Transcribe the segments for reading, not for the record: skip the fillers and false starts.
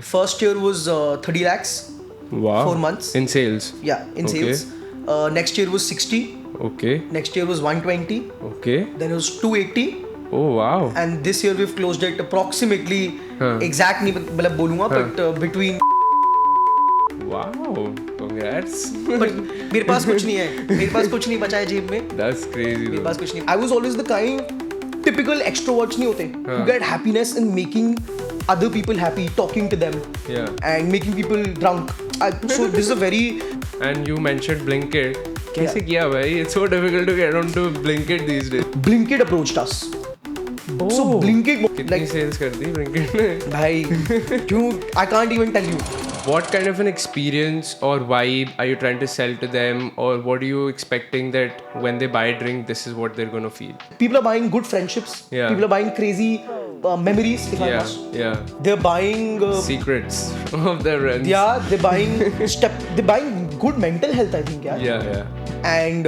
First year was 30 lakhs, Wow. 4 months. In sales. Yeah, in Okay. sales. Next year was 60. Okay. Next year was 120. Okay. Then it was 280. Oh wow. And this year we've closed it approximately, exact नहीं मतलब बोलूँगा, but between. Wow. Congrats. But मेरे पास कुछ नहीं है, मेरे पास कुछ नहीं बचा है जेब में, That's crazy. मेरे Though. पास कुछ नहीं. I was always the kind, typical extroverts नहीं होते, who get happiness in making other people happy, talking to them, Yeah. and making people drunk. So this is a very And you mentioned Blinkit. कैसे किया भाई? It's so difficult to get onto Blinkit these days. Blinkit approached us. So Blinkit, कितनी like, sales कर दी Blinkit ने? भाई, क्यों? I can't even tell you. What kind of an experience or vibe are you trying to sell to them, or what are you expecting that when they buy a drink, this is what they're gonna feel? People are buying good friendships. Yeah. People are buying crazy memories. If I Yeah, must. yeah. They're buying. Secrets of their friends. Yeah, they're buying They're buying good mental health, I think. Yeah. Yeah. And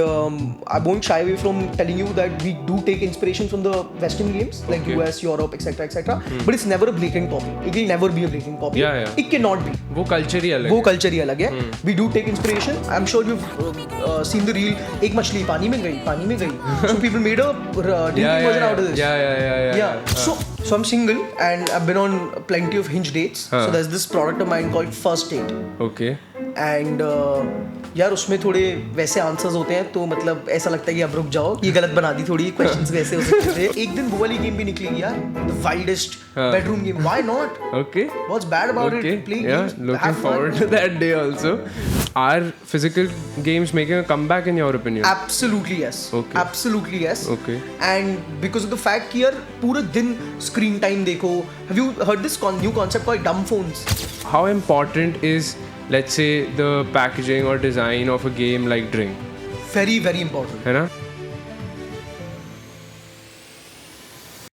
I won't shy away from telling you that we do take inspiration from the Western games like Okay. US, Europe, etc., etc. But it's never a blatant copy. It will never be a blatant copy. Yeah. It cannot be. वो culture ही अलग वो है. Culture ही अलग है. We do take inspiration. I'm sure you've seen the reel. एक मछली पानी में गई. So people made a drinking version out of this. Yeah. So I'm single and I've been on plenty of hinge dates. So there's this product of mine called First Date. Okay. And यार उसमें थोड़े वैसे answers होते हैं तो मतलब ऐसा लगता है कि अब रुक जाओ, ये गलत बना दी थोड़ी, क्वेश्चंस वैसे हो सकते थे. एक दिन वो वाली गेम भी निकलेगी यार, the wildest bedroom game. Why not? Okay. What's bad about Okay. It? Play Yeah. Games, Looking forward to that day also. Are physical games making a comeback in your opinion? Absolutely yes. Okay. Absolutely yes. Okay. And because of the fact कि यार पूरा दिन screen time देखो. Have you heard this new concept called dumb phones? How important is, let's say, the packaging or design of a game like Drink? Very very important. है ना?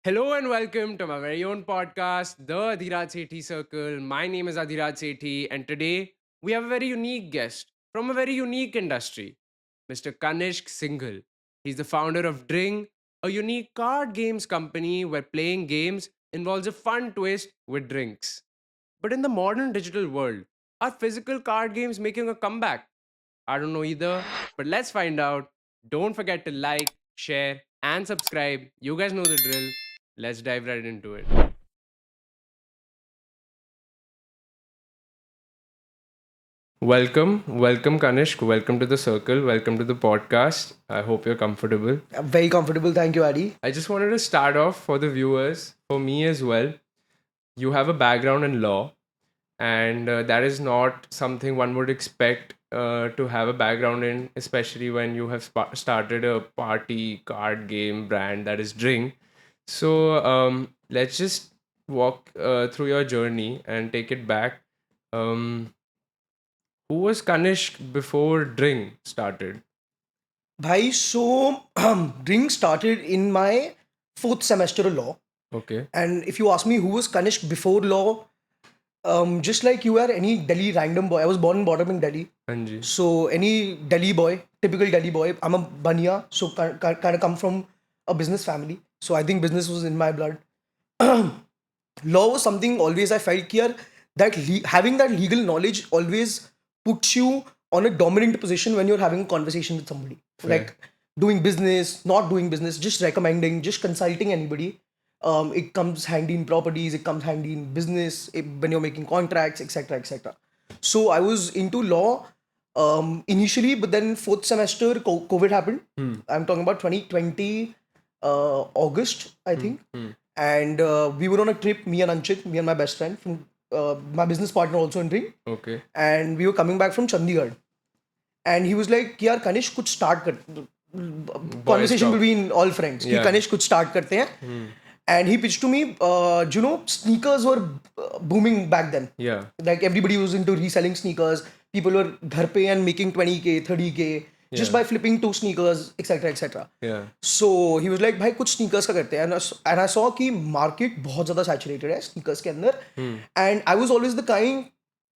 Hello and welcome to my very own podcast, The Adhiraj Sethi Circle. My name is Adhiraj Sethi, and today we have a very unique guest from a very unique industry, Mr. Kanishk Singhal. He's the founder of Dring, a unique card games company where playing games involves a fun twist with drinks. But in the modern digital world, are physical card games making a comeback? I don't know either, but let's find out. Don't forget to like, share, and subscribe. You guys know the drill. Let's dive right into it. Welcome Kanishk. Welcome to the circle. Welcome to the podcast. I hope you're comfortable. I'm very comfortable. Thank you, Adi. I just wanted to start off for the viewers, for me as well. You have a background in law, and that is not something one would expect to have a background in, especially when you have started a party card game brand that is Drink. So let's just walk through your journey and take it back. Who was Kanishk before Drink started? Bhai, so Drink started in my 4th semester of law. Okay. And if you ask me who was Kanishk before law, just like you are any Delhi random boy. I was born and brought up in Delhi. Anji. So any Delhi boy, typical Delhi boy, I'm a Bania, so kind of come from a business family. So I think business was in my blood. Law was something always I felt here that having that legal knowledge always puts you on a dominant position when you're having a conversation with somebody. Fair. Like doing business, not doing business, just recommending, just consulting anybody. It comes handy in properties, it comes handy in business, when you're making contracts, etc. etc. So I was into law initially, but then 4th semester COVID happened. I'm talking about 2020 August, I think. And we were on a trip, me and Anchit, me and my best friend, from my business partner also in Ring. Okay. And we were coming back from Chandigarh. And he was like, यार Kanish कुछ start कर. Conversation talk. between all friends. कि Yeah. Kanish कुछ start करते हैं. And he pitched to me, you know, sneakers were booming back then. Yeah. Like everybody was into reselling sneakers. People were घर पे and making 20k, 30k just by flipping 2 sneakers, etc. etc. Yeah. So he was like, भाई कुछ sneakers का करते हैं. And I saw कि market बहुत ज़्यादा saturated है sneakers के अंदर. And I was always the kind,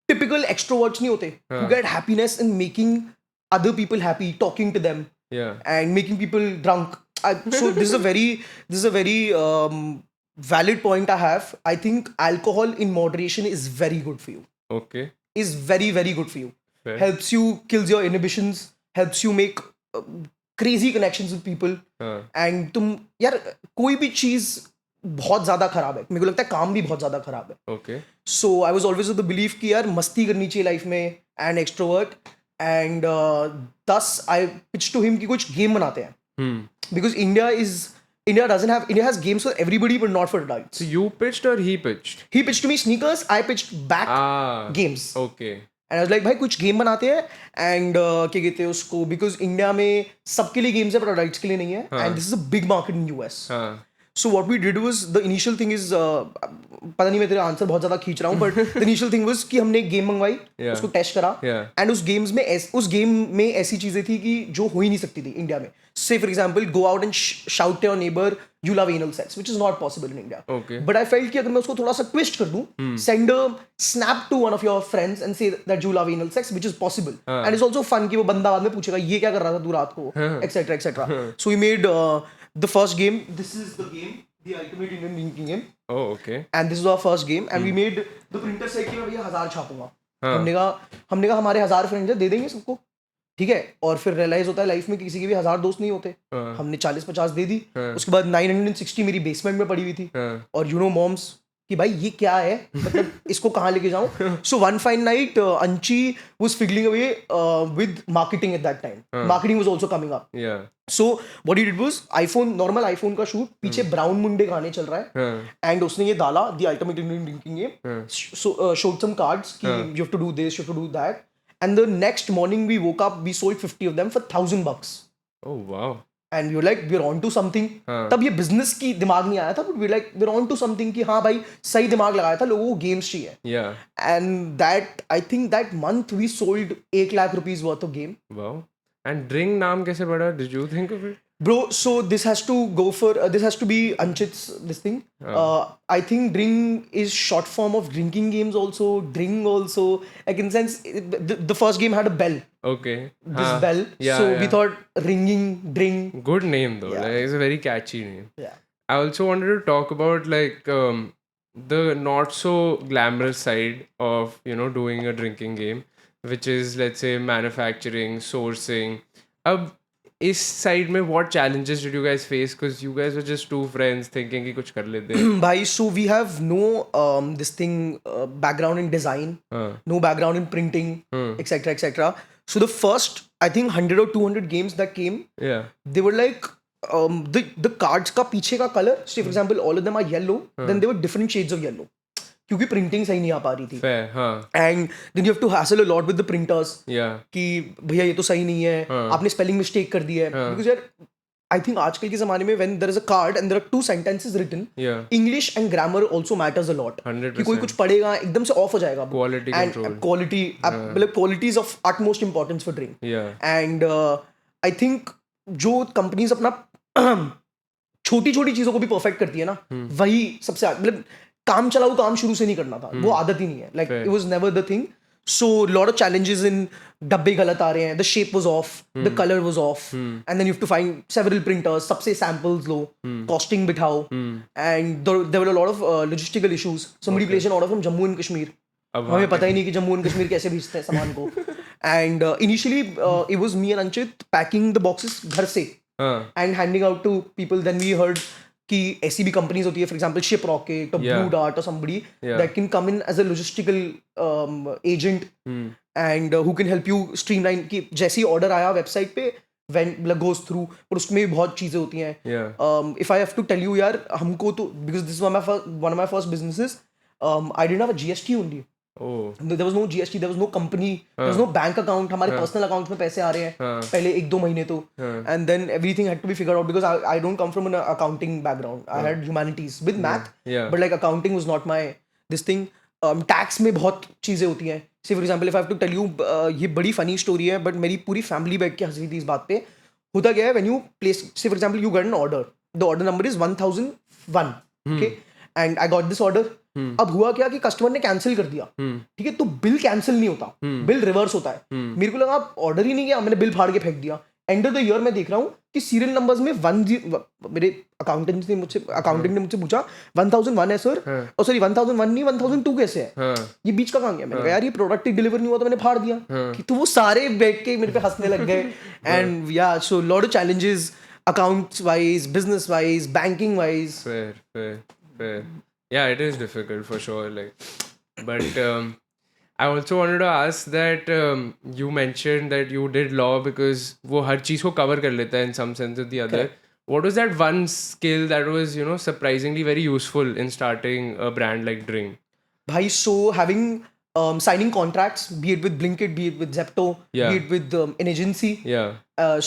typical extroverts नहीं होते, who get happiness in making other people happy, talking to them, Yeah. and making people drunk. So this is a very valid point I have. I think alcohol in moderation is very good for you. Okay. Is very very good for you. Fair. Helps you, kills your inhibitions, helps you make crazy connections with people. हाँ. And तुम यार कोई भी चीज बहुत ज्यादा खराब है, मेरे को लगता है काम भी बहुत ज्यादा खराब है. Okay. So I was always of the belief कि यार मस्ती करनी चाहिए लाइफ में and extrovert, and thus I pitched to him कि कुछ गेम बनाते हैं. Because India has games for everybody but not for adults. So you pitched or he pitched? He pitched to me sneakers, I pitched back games. Okay. And I was like भाई कुछ game बनाते हैं and क्या कहते हैं उसको, because India में सबके लिए गेम्स है पर अडल्ट्स के लिए नहीं है, and this is a big market in US. So what we did was, the initial thing is, पता नहीं मैं तेरा आंसर बहुत ज्यादा खींच रहा हूँ, but the initial thing was कि हमने एक गेम मंगवाई, उसको टेस्ट करा, and उस गेम में ऐसी चीजें थी कि जो हो ही नहीं सकती थी इंडिया में. Say for example, go out and shout to your neighbor you love anal sex, which is not possible in India. Okay. But I felt कि अगर मैं उसको थोड़ा सा twist कर दूँ, send a snap to one of your friends and say that you love anal sex, which is possible, and it's also fun कि वो बंदा बाद में पूछेगा ये क्या कर रहा था तू रात को, etc etc. So we made the first game. This is the game, the ultimate Indian drinking game. Oh, okay. And this is our first game, and we made the printer said कि मैं भैया 1000 छापूंगा. हमने कहा हमारे 1000 friends हैं, दे देंगे सबको, ठीक है. और फिर रियलाइज होता है लाइफ में किसी के भी 1000 दोस्त नहीं होते. हमने 40-50 दे दी. उसके बाद 960 मेरी बेसमेंट में पड़ी हुई थी. और यू नो मॉम्स कि भाई ये क्या है, मतलब इसको कहाँ लेके जाऊँ. सो वन फाइन नाइट अंची was fiddling away with marketing at that time. Marketing was also coming up. So what he did was, normal iPhone का शूट, पीछे ब्राउन मुंडे गाने चल रहा है, एंड उसने ये डाला the ultimate Indian drinking game, showed some cards कि you have to do this, you have to do that, and the next morning we woke up, we sold 50 of them for $1000. Oh wow. And we were like, we're on to something. तब ये business की दिमाग नहीं आया था, but we're like, we're on to something कि हाँ भाई सही दिमाग लगाया था, लोगों को गेम्स चाहिए. Yeah. And that, I think that month we sold 1 lakh rupees worth of game. Wow. And Drink नाम कैसे पड़ा? Did you think of it? Bro, so this has to go for, this has to be Anchit's this thing. I think Dring is short form of drinking games also, Dring also. Like in sense, the first game had a bell. Okay. This bell. Yeah, so yeah. we thought ringing, Dring. Good name though. Yeah. Like, it's a very catchy name. Yeah. I also wanted to talk about like the not so glamorous side of, you know, doing a drinking game, which is, let's say, manufacturing, sourcing. इस side में what challenges did you guys face? Because you guys were just two friends thinking कि कुछ कर लेते हैं. Bhai, so we have no this thing background in design, no background in printing, etc etc. So the first, I think 100 or 200 games that came, they were like the cards का पीछे का color. Say for example, all of them are yellow. Then they were different shades of yellow. क्योंकि printing सही नहीं आ पा रही थी. And then you have to hassle a lot with the printers कि भैया ये तो सही नहीं है, आपने स्पेलिंग मिस्टेक कर दी है. बिकॉज यार आई थिंक आजकल के जमाने में when there is a card and there are 2 sentences written, English and grammar also matters a lot. कि कोई कुछ पढ़ेगा एकदम से ऑफ हो जाएगा. क्वालिटी कंट्रोल, क्वालिटी, मतलब quality is of utmost importance for drink. And I think जो कंपनीज अपना छोटी छोटी चीजों को भी परफेक्ट करती है ना, वही सबसे मतलब काम चलाओ काम शुरू से नहीं करना था, वो आदत ही नहीं है. Like it was never the thing. So lot of challenges in, डब्बे गलत आ रहे हैं, the shape was off, the colour was off, and then you have to find several printers, सबसे सैंपल्स लो, कॉस्टिंग बिठाओ, and there were a lot of logistical issues. Somebody placed an order from Jammu and Kashmir. हमें पता ही नहीं कि Jammu and Kashmir कैसे भेजते हैं सामान को. And initially it was me and Anchit packing the boxes घर से and handing out to people. Then we heard कि ऐसी भी कंपनीज होती है, फॉर एग्जांपल शिप रॉकेट और ब्लू डार्ट और somebody that can come in as a logistical agent and who can help you streamline. कि जैसे ही ऑर्डर आया वेबसाइट पे when goes through, पर उसमें भी बहुत चीजें होती हैं. If I have to tell you यार, हमको तो because this was one of my first businesses, I didn't have a GST only. There was no GST, there was no company, there was no bank account. हमारे personal account में पैसे आ रहे हैं पहले 1-2 महीने तो, and then everything had to be figured out because I don't come from an accounting background. I had humanities with math, but like accounting was not my this thing. Tax में बहुत चीजें होती हैं. Say for example, if I have to tell you, ये बड़ी funny story है, but मेरी पूरी family बैठ के हंस रही थी इस बात पे. होता क्या है, when you place, say for example, you get an order, the order number is 1001, okay, and I got this order. अब हुआ क्या कि कस्टमर ने कैंसिल कर दिया, ठीक है, तो बिल कैंसिल नहीं होता, बिल रिवर्स होता है. मेरे को लगा ऑर्डर ही नहीं किया, मैंने बिल फाड़ के फेंक दिया. एंड ऑफ द ईयर मैं देख रहा हूँ कि सीरियल नंबर्स में मेरे अकाउंटेंट ने मुझसे पूछा 1001 है सर, और सॉरी 1001 नहीं 1002 कैसे है, ये बीच का कहाँ गया? मैंने कहा यार ये प्रोडक्ट ही डिलीवर नहीं हुआ तो मैंने फाड़ दिया। कि तो वो सारे बैठ के मेरे पे हंसने लग गए। एंड या सो lot of challenges accounts wise, business wise, banking wise. Fair. Yeah, it is difficult for sure. Like, but I also wanted to ask that you mentioned that you did law because वो हर चीज को cover कर लेता है in some sense or the other. Correct. What was that one skill that was, you know, surprisingly very useful in starting a brand like Drink? Bhai, so having signing contracts, be it with Blinkit, be it with Zepto, Yeah. be it with an agency. Yeah.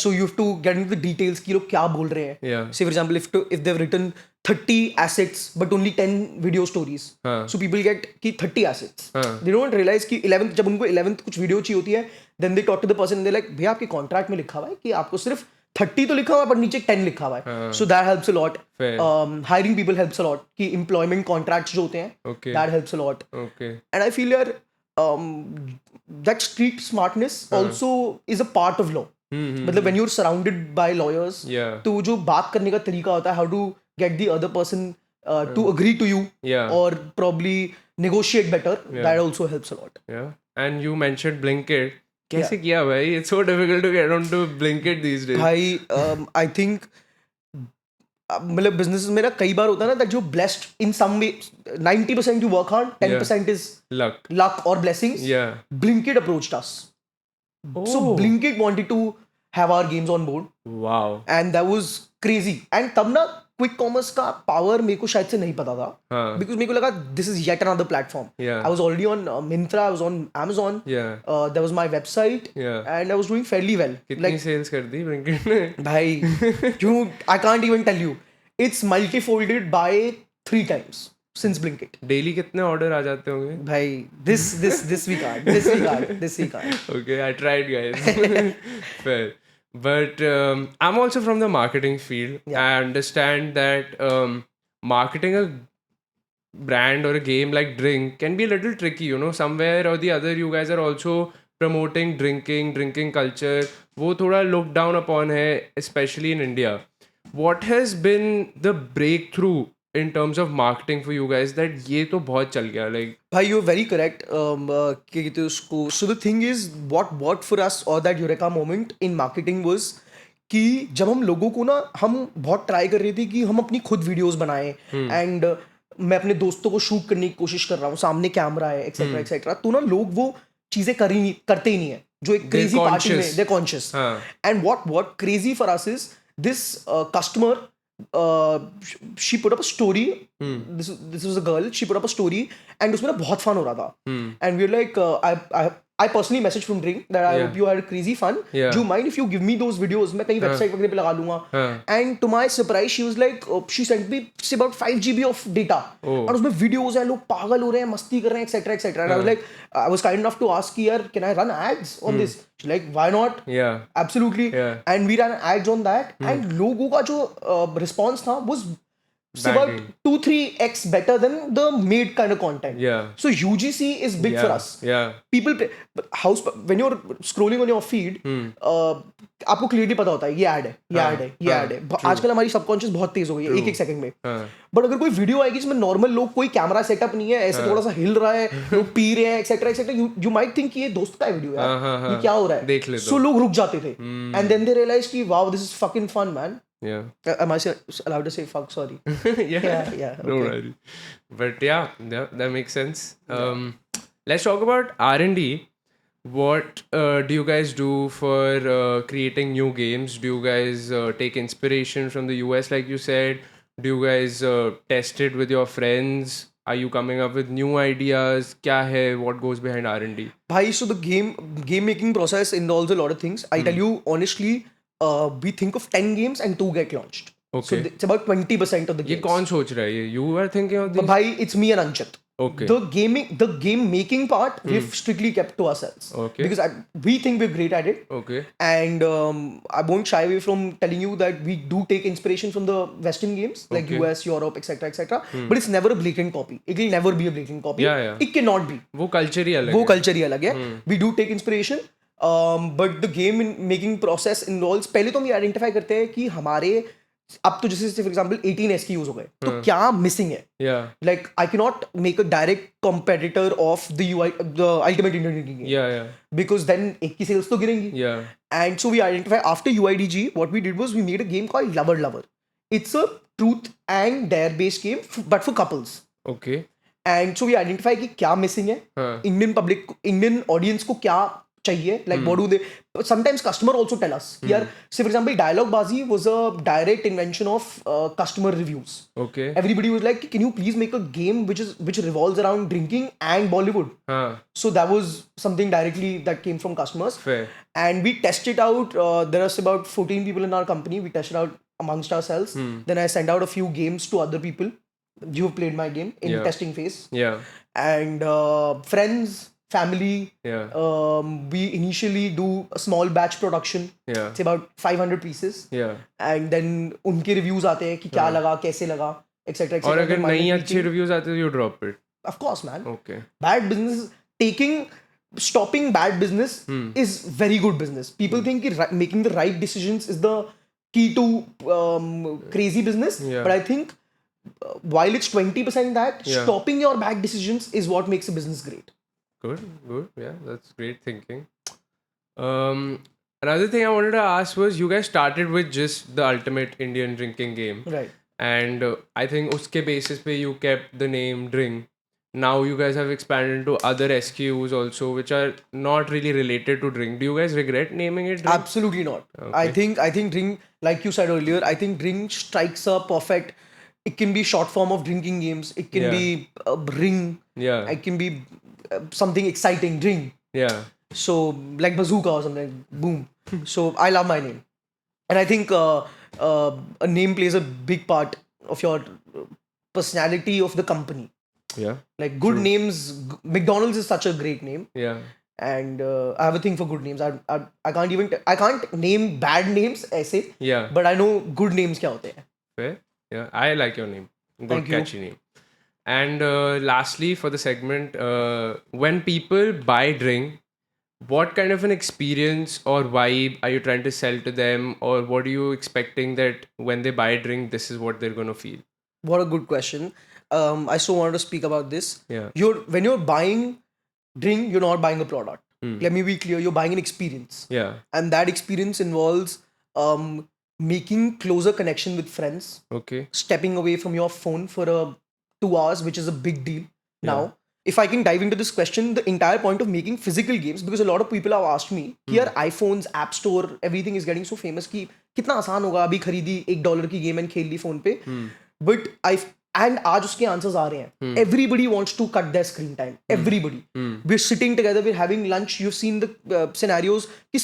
So you have to get into the details कि लोग क्या बोल रहे हैं. Yeah. Say for example, if they've written 30 assets but only 10 video stories, so people get कि 30 assets. They don't realize कि 11th जब उनको 11th कुछ वीडियो चाहिए होती है, then they talk to the person and they're like, भैया आपके कॉन्ट्रैक्ट में लिखा हुआ है कि आपको सिर्फ 30 तो लिखा हुआ है पर नीचे 10 लिखा हुआ है. So that helps a lot. Hiring people helps a lot कि employment contracts जो होते हैं, Okay. that helps a lot. Okay. And I feel that street smartness also is a part of law. मतलब when you're surrounded by lawyers, Yeah. तो जो बात करने का तरीका होता है, how to get the other person to agree to you, Yeah. or probably negotiate better, Yeah. that also helps a lot. Yeah. And you mentioned Blinkit. कैसे किया भाई? It's so difficult to get onto Blinkit these days. भाई I think मतलब business में ना कई बार होता है ना that you're blessed in some way. 90% you work hard, 10% is luck or blessings. Yeah. Blinkit approached us. So Blinkit wanted to have our games on board. Wow. And that was crazy. And तब ना quick commerce का power मेरे को शायद से नहीं पता था, बिकॉज मेरे को लगा this is yet another platform. I was already on Myntra, I was on Amazon. There was my website. And I was doing fairly well. कितनी सेल्स कर दी Blinkit ने? भाई I can't even tell you. It's multifolded by 3 times since Blinkit. Daily कितने order आ जाते होंगे भाई this we can't. Okay, I tried guys. Fair. But I'm also from the marketing field. Yeah. I understand that marketing a brand or a game like Drink can be a little tricky, you know. Somewhere or the other you guys are also promoting drinking culture. वो थोड़ा looked down upon है, especially in India. What has been the breakthrough in terms of marketing for you guys that ये तो बहुत चल गया, like? भाई you're very correct. क्या कहते हैं उसको, so the thing is what for us or that eureka moment in marketing was कि जब हम लोगों को ना, हम बहुत ट्राई कर रहे थे कि हम अपनी खुद वीडियोस बनाएं, एंड मैं अपने दोस्तों को शूट करने की कोशिश कर रहा हूँ, सामने कैमरा है एक्सेट्रा एक्सेट्रा, तो ना लोग वो चीजें करते ही नहीं है, जो एक क्रेजी पार्टी में they're conscious. And what crazy for us is this customer, she put up a story. This was a girl. She put up a story and उसमें ना बहुत fun हो रहा था. And we're like, I personally messaged from Drink that I hope you had crazy fun. Do you mind if you give me those videos? मैं कहीं website वगैरह पे लगा लूँगा. And to my surprise, she was like, she sent me say about 5 GB of data. और उसमें videos हैं, लोग पागल हो रहे हैं, मस्ती कर रहे हैं, etc etc. And I was like, I was kind enough to ask यार, can I run ads on this? She's like, why not? Yeah. Absolutely. And we ran ads on that. And लोगों का जो response था was about 2-3x better than the made kind of content. Yeah. So UGC is big for us. Yeah. People pay, but when you're scrolling on your feed, आपको clearly पता होता है ये add है, ये ऐड है, ये ऐड है. आजकल हमारी सबकॉन्शियस बहुत तेज हो गई है, एक सेकंड में. बट अगर कोई वीडियो आएगी जिसमें नॉर्मल लोग, कोई कैमरा सेटअप नहीं है, ऐसे थोड़ा सा हिल रहा है, लोग पी रहे हैं etcetera etcetera, you might think ये दोस्त का वीडियो है, ये क्या हो रहा है, देख ले. सो लोग रुक जाते थे. एंड देन दे रियलाइज कि wow this is fucking fun man. Yeah. Am I allowed to say fuck? Sorry. Yeah. Okay. No worry. But yeah, that makes sense. Let's talk about R&D. What do you guys do for creating new games? Do you guys take inspiration from the US, like you said? Do you guys test it with your friends? Are you coming up with new ideas? क्या है? What goes behind R&D? Bhai, so the game making process involves a lot of things. I tell you honestly, we think of 10 games and 2 get launched. Okay. So it's about 20% of the games. ये कौन सोच रहा है ये? You are thinking of this? But bhai, it's me and Anchit. Okay. The game making part we've strictly kept to ourselves. Okay. Because we think we're great at it. Okay. And I won't shy away from telling you that we do take inspiration from the Western games like US, Europe, etc etc. But it's never a blatant copy. It will never be a blatant copy. Yeah. It cannot be. वो culture ही अलग है. वो culture ही अलग है. We do take inspiration. But the game making process involves, पहले तो हम ये आइडेंटिफाई करते हैं कि हमारे अब तो जैसे फॉर एग्जांपल 18 SKUs हो गए, तो क्या मिसिंग है. Yeah. Like I cannot make a direct competitor of the the Ultimate Indian Drinking Game, Yeah. Yeah. because then एक की sales तो गिरेंगी. Yeah. And so we identify after UIDG, what we did was we made a game called Lover Lover. It's a truth and dare based game, but for couples. Okay. And so we identify कि क्या missing है, हाँ. Indian audience को क्या चाहिए, like what do they, sometimes customer also tell us कि यार, say for example Dialogue Bazi was a direct invention of customer reviews. Okay. Everybody was like, can you please make a game which revolves around drinking and Bollywood. हाँ. So that was something directly that came from customers. Fair. And we test it out. There are about 14 people in our company. We test it out amongst ourselves. Then I send out a few games to other people. You've played my game in Yeah. testing phase. Yeah. And friends, family. Yeah. We initially do a small batch production. Yeah. It's about 500 pieces. Yeah. And then उनके reviews आते हैं कि क्या लगा, कैसे लगा, etc. और अगर नहीं अच्छे reviews आते तो you drop it. Of course, man. Okay. Bad business, stopping bad business is very good business. People think making the right decisions is the key to crazy business. Yeah. But I think while it's 20% that, Yeah. stopping your bad decisions is what makes a business great. Good. Good. Yeah, that's great thinking. Another thing I wanted to ask was you guys started with just the Ultimate Indian Drinking Game. Right. And I think uske basis pe you kept the name Drink. Now you guys have expanded to other SKUs also, which are not really related to drink. Do you guys regret naming it Drink? Absolutely not. Okay. I think drink, like you said earlier, I think drink strikes a perfect. It can be short form of drinking games. It can Yeah. be a ring. Yeah. It can be something exciting. Drink. Yeah. So like bazooka or something. Boom. So I love my name, and I think a name plays a big part of your personality of the company. Yeah. Like good names, McDonald's is such a great name, Yeah. and I have a thing for good names. I can't even I can't name bad names ऐसे, Yeah. but I know good names क्या होते हैं. Fair. Yeah, I like your name. Good, Thank you. catchy name. And lastly, for the segment, when people buy Drink, what kind of an experience or vibe are you trying to sell to them, or what are you expecting that when they buy Drink, this is what they're going to feel? What a good question. I so wanted to speak about this. Yeah. When you're buying drink, you're not buying a product. Let me be clear. You're buying an experience. Yeah. And that experience involves making closer connection with friends, Okay. stepping away from your phone for 2 hours, which is a big deal. Now, if I can dive into this question, the entire point of making physical games, because a lot of people have asked me, here iPhones, App Store, everything is getting so famous कि कितना आसान होगा अभी खरीदी $1 की game and खेल ली phone पे. But and आज उसके आंसर्स आ रहे हैं. Everybody wants to cut their screen time. Everybody. We're sitting together, we're having lunch. You've seen the scenarios कि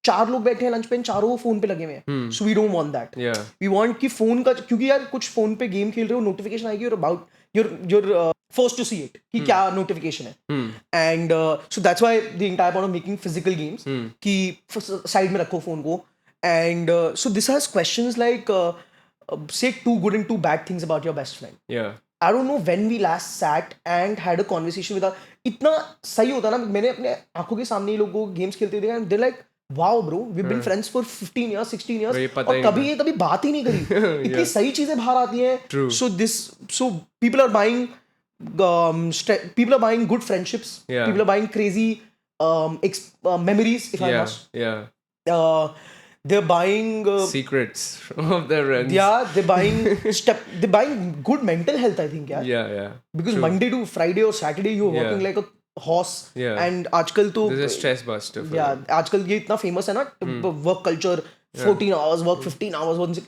4 लोग बैठे हैं लंच पे, चारों फोन पे लगे हुए हैं. So we don't want that. Yeah. We want कि फोन का, क्योंकि यार कुछ फोन पे गेम खेल रहे हो, नोटिफिकेशन आएगी और about you're forced to see it कि क्या नोटिफिकेशन है. And so that's why the entire point of making physical games कि साइड में रखो फोन को. And so this has questions like say 2 good and 2 bad things about your best friend. Yeah. I don't know when we last sat and had a conversation with our, इतना सही होता ना, मैंने अपने आंखों के सामने ये लोगों को गेम्स खेलते देखा and they're like, wow bro, we've been friends for 15 years, 16 years, ये पता और ही कभी ये कभी बात ही नहीं करी. इतनी सही चीजें बाहर आती हैं. True. So people are buying people are buying good friendships. Yeah. People are buying crazy memories, if I Yeah. must. Yeah. They're buying Secrets of their friends. yeah, they're buying good mental health, I think. Yeah. Yeah. Because True. Monday to Friday or Saturday you're Yeah. working like a horse. Yeah. And आजकल तो This is a stress buster. For yeah, them. आजकल ये इतना famous है ना, work culture, 14 hours work, 15 hours,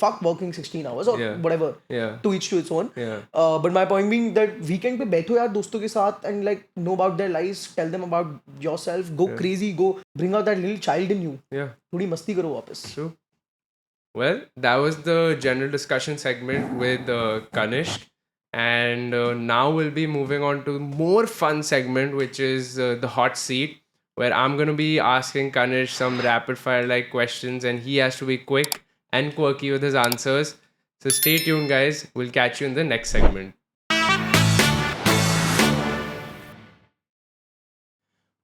fuck working 16 hours or Yeah. whatever. Yeah. To each to its own. Yeah. But my point being that weekend पे बैठो यार दोस्तों के साथ and like know about their lives, tell them about yourself, go crazy, go bring out that little child in you. Yeah. थोड़ी मस्ती करो वापस. True. Well, that was the general discussion segment with Kanishk. And now we'll be moving on to more fun segment, which is the hot seat, where I'm going to be asking Kanishk some rapid fire like questions and he has to be quick and quirky with his answers. So stay tuned, guys. We'll catch you in the next segment.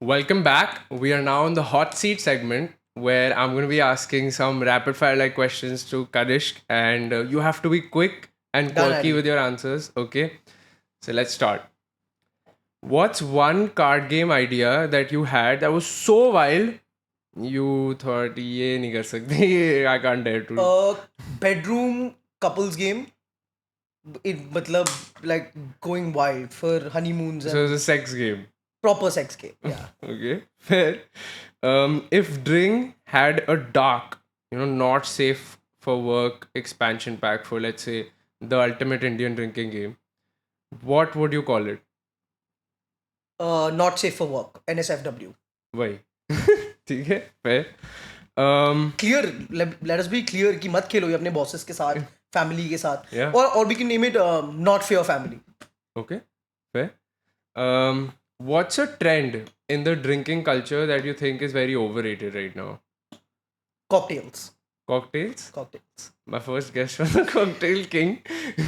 Welcome back. We are now in the hot seat segment where I'm going to be asking some rapid fire like questions to Kadishk, and you have to be quick and Done, quirky Addy. with your answers. Okay, so let's start. What's one card game idea that you had that was so wild you thought ये नहीं कर सकते I can't dare to. Bedroom couples game. It matlab like going wild for honeymoons So and it's a sex game. proper sex game. Yeah. Okay, fair. If Dring had a dark, not safe for work expansion pack for, let's say, the ultimate Indian drinking game, what would you call it? Not safe for work. NSFW. Why? ठीक है, fair. Clear. Let us be clear कि मत खेलो ये अपने bosses के साथ, family के साथ. Yeah. Or we can name it not for your family. Okay, fair. What's a trend in the drinking culture that you think is very overrated right now? Cocktails. Cocktails? Cocktails. My first guess was the cocktail king.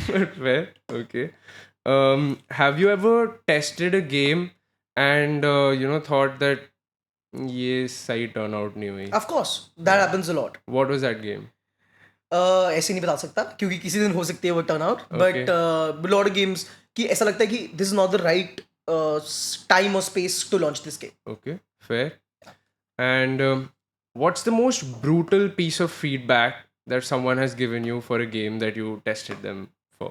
But fair. Okay. Have you ever tested a game and thought that ये सही turn out नहीं हुई? Of course. That happens a lot. What was that game? ऐसे नहीं बता सकता क्योंकि किसी दिन हो सकती है वो turn out but lot of games कि ऐसा लगता है कि this is not the right time और space to launch this game Okay, fair. And what's the most brutal piece of feedback that someone has given you for a game that you tested them for?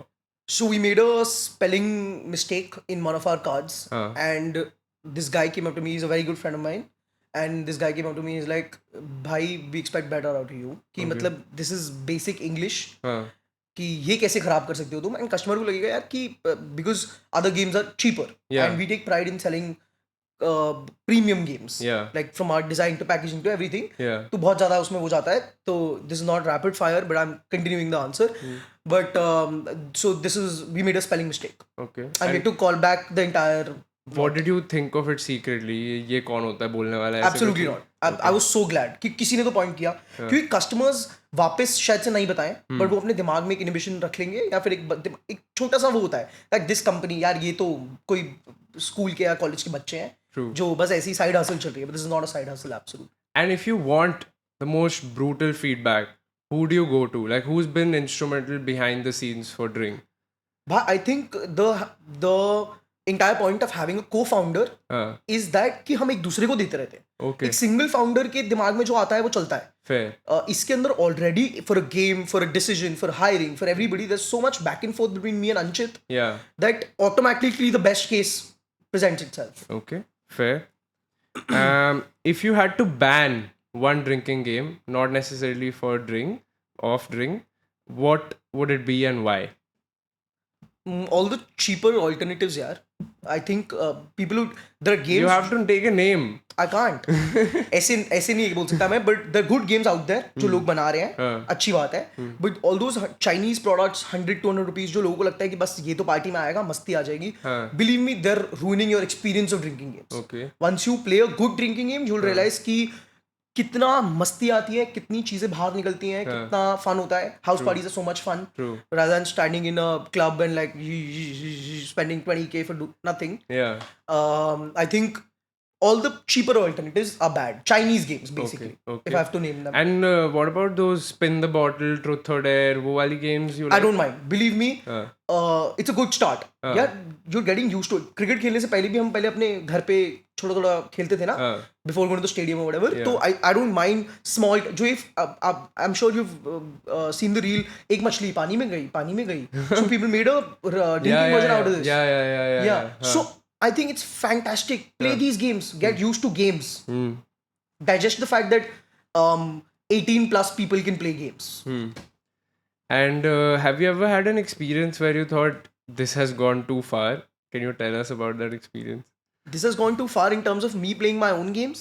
So we made a spelling mistake in one of our cards, Huh. and this guy came up to me. He's a very good friend of mine, and this guy came up to me. He's like, "Bhai, we expect better out of you. कि मतलब this is basic English. Huh. कि ये कैसे खराब कर सकते हो तुम?" And customer को लगेगा यार कि because other games are cheaper, Yeah. and we take pride in selling premium games. Yeah. Like from art design to packaging to everything. Yeah. तो बहुत ज़्यादा उसमें वो जाता है तो this is not rapid fire but I'm continuing the answer but so this is we made a spelling mistake Okay. and we had to call back the entire What did you think of it secretly? ये कौन होता है बोलने वाला है? ऐसे absolutely कुछ? not I was so glad कि किसी ने तो पॉइंट किया क्योंकि कस्टमर्स वापस शायद से नहीं बताएं बट वो अपने दिमाग में एक इनहिबिशन रख लेंगे या फिर एक छोटा सा वो होता है लाइक दिस कंपनी यार ये तो कोई स्कूल के या कॉलेज के बच्चे हैं True. जो बस ऐसी साइड हसल चल रही है but this is not a side hustle absolute And if you want the most brutal feedback, who do you go to? Like, who's been instrumental behind the scenes for Drink? I think the entire point of having a co-founder is that कि हम एक दूसरे को देते रहते हैं Okay. एक single founder के दिमाग में जो आता है वो चलता है Fair. इसके अंदर already for a game for a decision for hiring for everybody there so much back and forth between me and Anchit Yeah. that automatically the best case presents itself. Okay. Fair. If you had to ban one drinking game, not necessarily for off drink, what would it be and why? All the cheaper alternatives, yeah. I think people who there are games You have to take a name. I can't. ऐसे नहीं बोल सकता मैं but there are good games out there जो लोग बना रहे हैं अच्छी बात है but all those Chinese products 100-200 rupees जो लोगों को लगता है कि बस ये तो पार्टी में आएगा मस्ती आ जाएगी believe me they're ruining your experience of drinking games. Okay. Once you play a good drinking game you'll realize कि कितना मस्ती आती है कितनी चीजें बाहर निकलती हैं कितना फन होता है house parties are so much fun True. rather than standing in a club and like spending 20k for nothing. Yeah. I think all the cheaper alternatives are bad. Chinese games basically. Okay. If I have to name them. And what about those spin the bottle, truth or dare, वो वाली games you I like? don't mind. Believe me, it's a good start. Yeah, you're getting used to it. Cricket खेलने से पहले भी हम पहले अपने घर पे थोड़ा खेलते थे ना before going to the stadium or whatever. So I don't mind small. जो if I'm sure you've seen the reel. एक मछली पानी में गई. So people made a drinking version out of this. Yeah. So I think it's fantastic. Play these games. Get used to games. Digest the fact that 18 plus people can play games. And have you ever had an experience where you thought this has gone too far? Can you tell us about that experience? This has gone too far in terms of me playing my own games.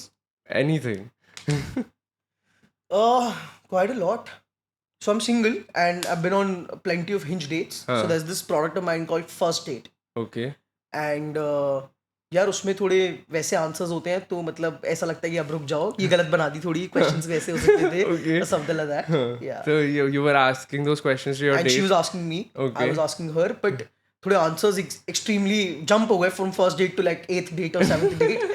Anything. Quite a lot. So I'm single and I've been on plenty of hinge dates. So there's this product of mine called First Date. Okay. And यार उसमें थोड़े वैसे answers होते हैं तो मतलब ऐसा लगता है कि अब रुक जाओ ये गलत बना दी थोड़ी क्वेश्चंस वैसे हो सकते थे Okay. or something like that. Yeah. So you were asking those questions to your And date? she was asking me. Okay. I was asking her, but थोड़े आंसर्स extremely jump हो गए from first date to like 8th date or 7th date.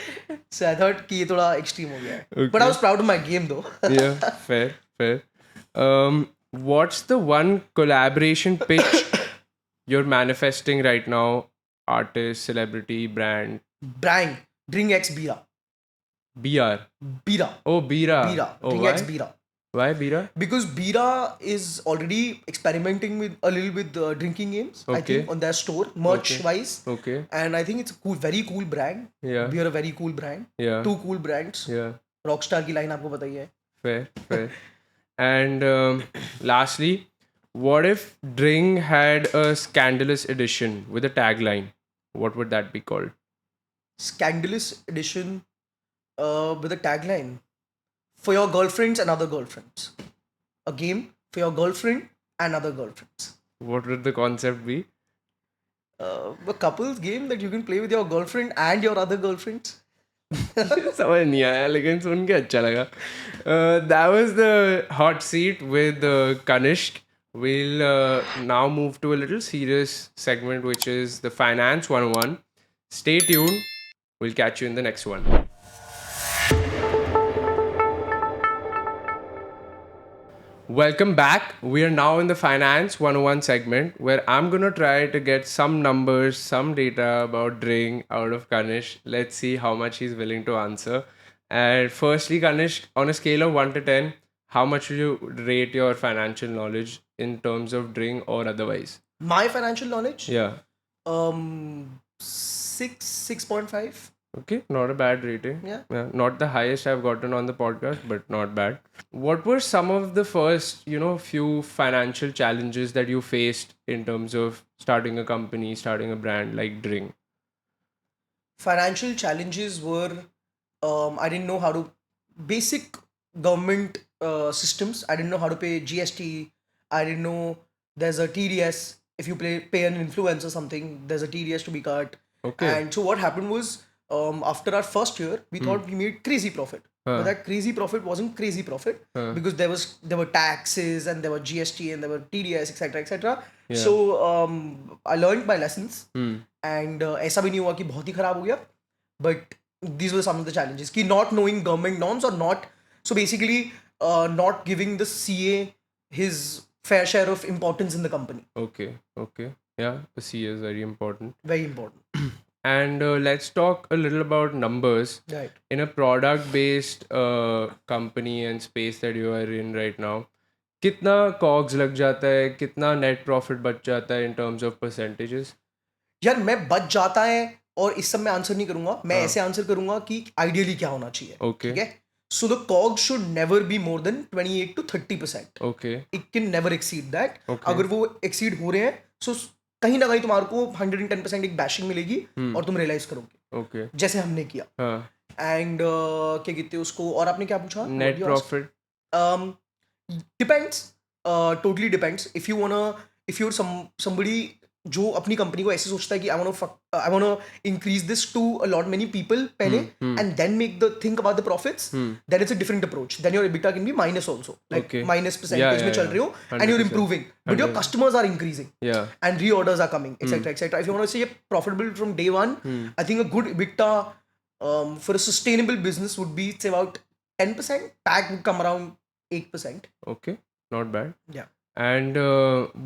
So I thought कि ये थोड़ा extreme हो गया है. But I Okay. was proud of my game though. Yeah, fair. What's the one collaboration pitch you're manifesting right now? Artist, celebrity, brand, Brand Drink X Bira. BR. Bira. Oh, Bira. Bira. Oh, Drink why? X Bira. Why Bira? Because Bira is already experimenting with a little with drinking games. I Okay. think on their store merch wise. Okay. And I think it's a cool, very cool brand. Yeah. We are a very cool brand. Yeah. Two cool brands. Yeah. Rockstar की line आपको पता ही है. Fair. And lastly, what if Dring had a scandalous edition with a tagline? What would that be called? Scandalous edition with a tagline for your girlfriends and other girlfriends. A game for your girlfriend and other girlfriends. What would the concept be? A couples game that you can play with your girlfriend and your other girlfriends. समझ नहीं आया लेकिन सुन के अच्छा लगा. That was the hot seat with Kanishk. We'll now move to a little serious segment, which is the Finance 101. Stay tuned. We'll catch you in the next one. Welcome back. We are now in the Finance 101 segment where I'm going to try to get some numbers, some data about Dring out of Kanish. Let's see how much he's willing to answer. And firstly, Kanish, on a scale of 1 to 10, how much would you rate your financial knowledge in terms of Dring or otherwise? My financial knowledge? Yeah. 6.5. Okay, not a bad rating. Yeah. Not the highest I've gotten on the podcast, but not bad. What were some of the first, few financial challenges that you faced in terms of starting a company, starting a brand like Dring? Financial challenges were I didn't know how to basic government systems. I didn't know how to pay GST. I didn't know there's a TDS. If you pay an influencer something, there's a TDS to be cut. Okay. And so what happened was after our first year, we thought we made crazy profit. But that crazy profit wasn't crazy profit because there were taxes and there were GST and there were TDS, etc. Yeah. So I learned my lessons and ऐसा भी नहीं हुआ कि बहुत ही खराब हो गया. But these were some of the challenges. Ki not knowing government norms or not, so basically not giving the CA his fair share of importance in the company. Okay. Yeah, the CA is very important. Very important. And let's talk a little about numbers. Right. In a product-based company and space that you are in right now, कितना COGS लग जाता है, कितना net profit बच जाता है in terms of percentages? यार मैं बच जाता है और इस सब में आंसर नहीं करूंगा. मैं ऐसे आंसर करूंगा कि आइडियली क्या होना चाहिए. Okay. ठीक है. So the COGS should never be more than 28 to 30%. Okay. It can never exceed that. Okay. अगर वो exceed हो रहे हैं, so कहीं ना कहीं तुम्हारे को 110% एक बैशिंग मिलेगी और तुम रियलाइज करोगे. Okay. जैसे हमने किया. हाँ. एंड क्या कहते हैं उसको. और आपने क्या पूछा? Net profit. Depends. Totally depends. If you're somebody जो अपनी कंपनी को ऐसे सोचता है कि I wanna increase this to a lot many people पहले and then make the think about the profits, then it's a different approach. Then your EBITDA can be minus also, like Okay. minus percentage में चल रहे हो and you're 100%. improving, but your customers are increasing. Yeah. And reorders are coming, etc. If you want to say profitable from day one, I think a good EBITDA for a sustainable business would be say about 10%. PAC would come around 8%. Okay. Not bad. Yeah. And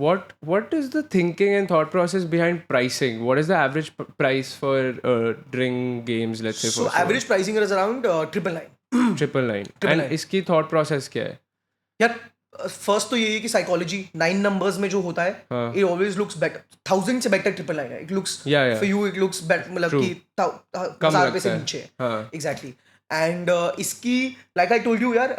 what is the thinking and thought process behind pricing? What is the average price for Dring games, let's say? So first of all? average pricing is around 999. 999. And इसकी thought process क्या है? यार first तो यही है कि psychology 9 numbers में जो होता है इट ऑलवेज लुक्स बेटर. 1000 से बेटर 999 है. It looks for you it looks better, मतलब कि 1000 रुपए से नीचे है. एग्जैक्टली. एंड इसकी लाइक आई टोल्ड यू यार,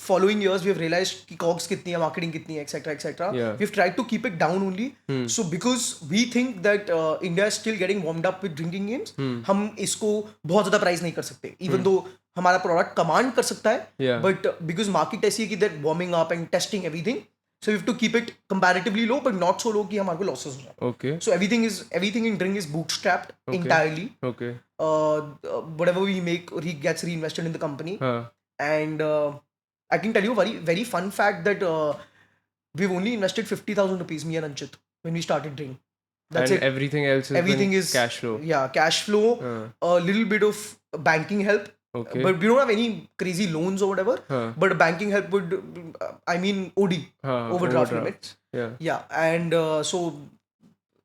following years we have realized कि COGS कितनी है, marketing कितनी है, etc. We have tried to keep it down only. So because we think that India is still getting warmed up with drinking games, हम इसको बहुत ज़्यादा प्राइस नहीं कर सकते. Even though हमारा प्रोडक्ट कमांड कर सकता है, but because मार्केट ऐसी है कि they're warming up and testing everything, so we have to keep it comparatively low but not so low कि हमारे को losses हो जाए. Okay. So everything in Dring is bootstrapped entirely. Okay. Whatever we make gets reinvested in the company. And I can tell you a very very fun fact that we've only invested 50,000 rupees, me and Anchit, when we started Dring. That's and it. Everything else is Everything is cash flow. Yeah, cash flow. A little bit of banking help. Okay. But we don't have any crazy loans or whatever. Huh. But banking help would, I mean, OD, overdraft limits. Yeah. Yeah, and so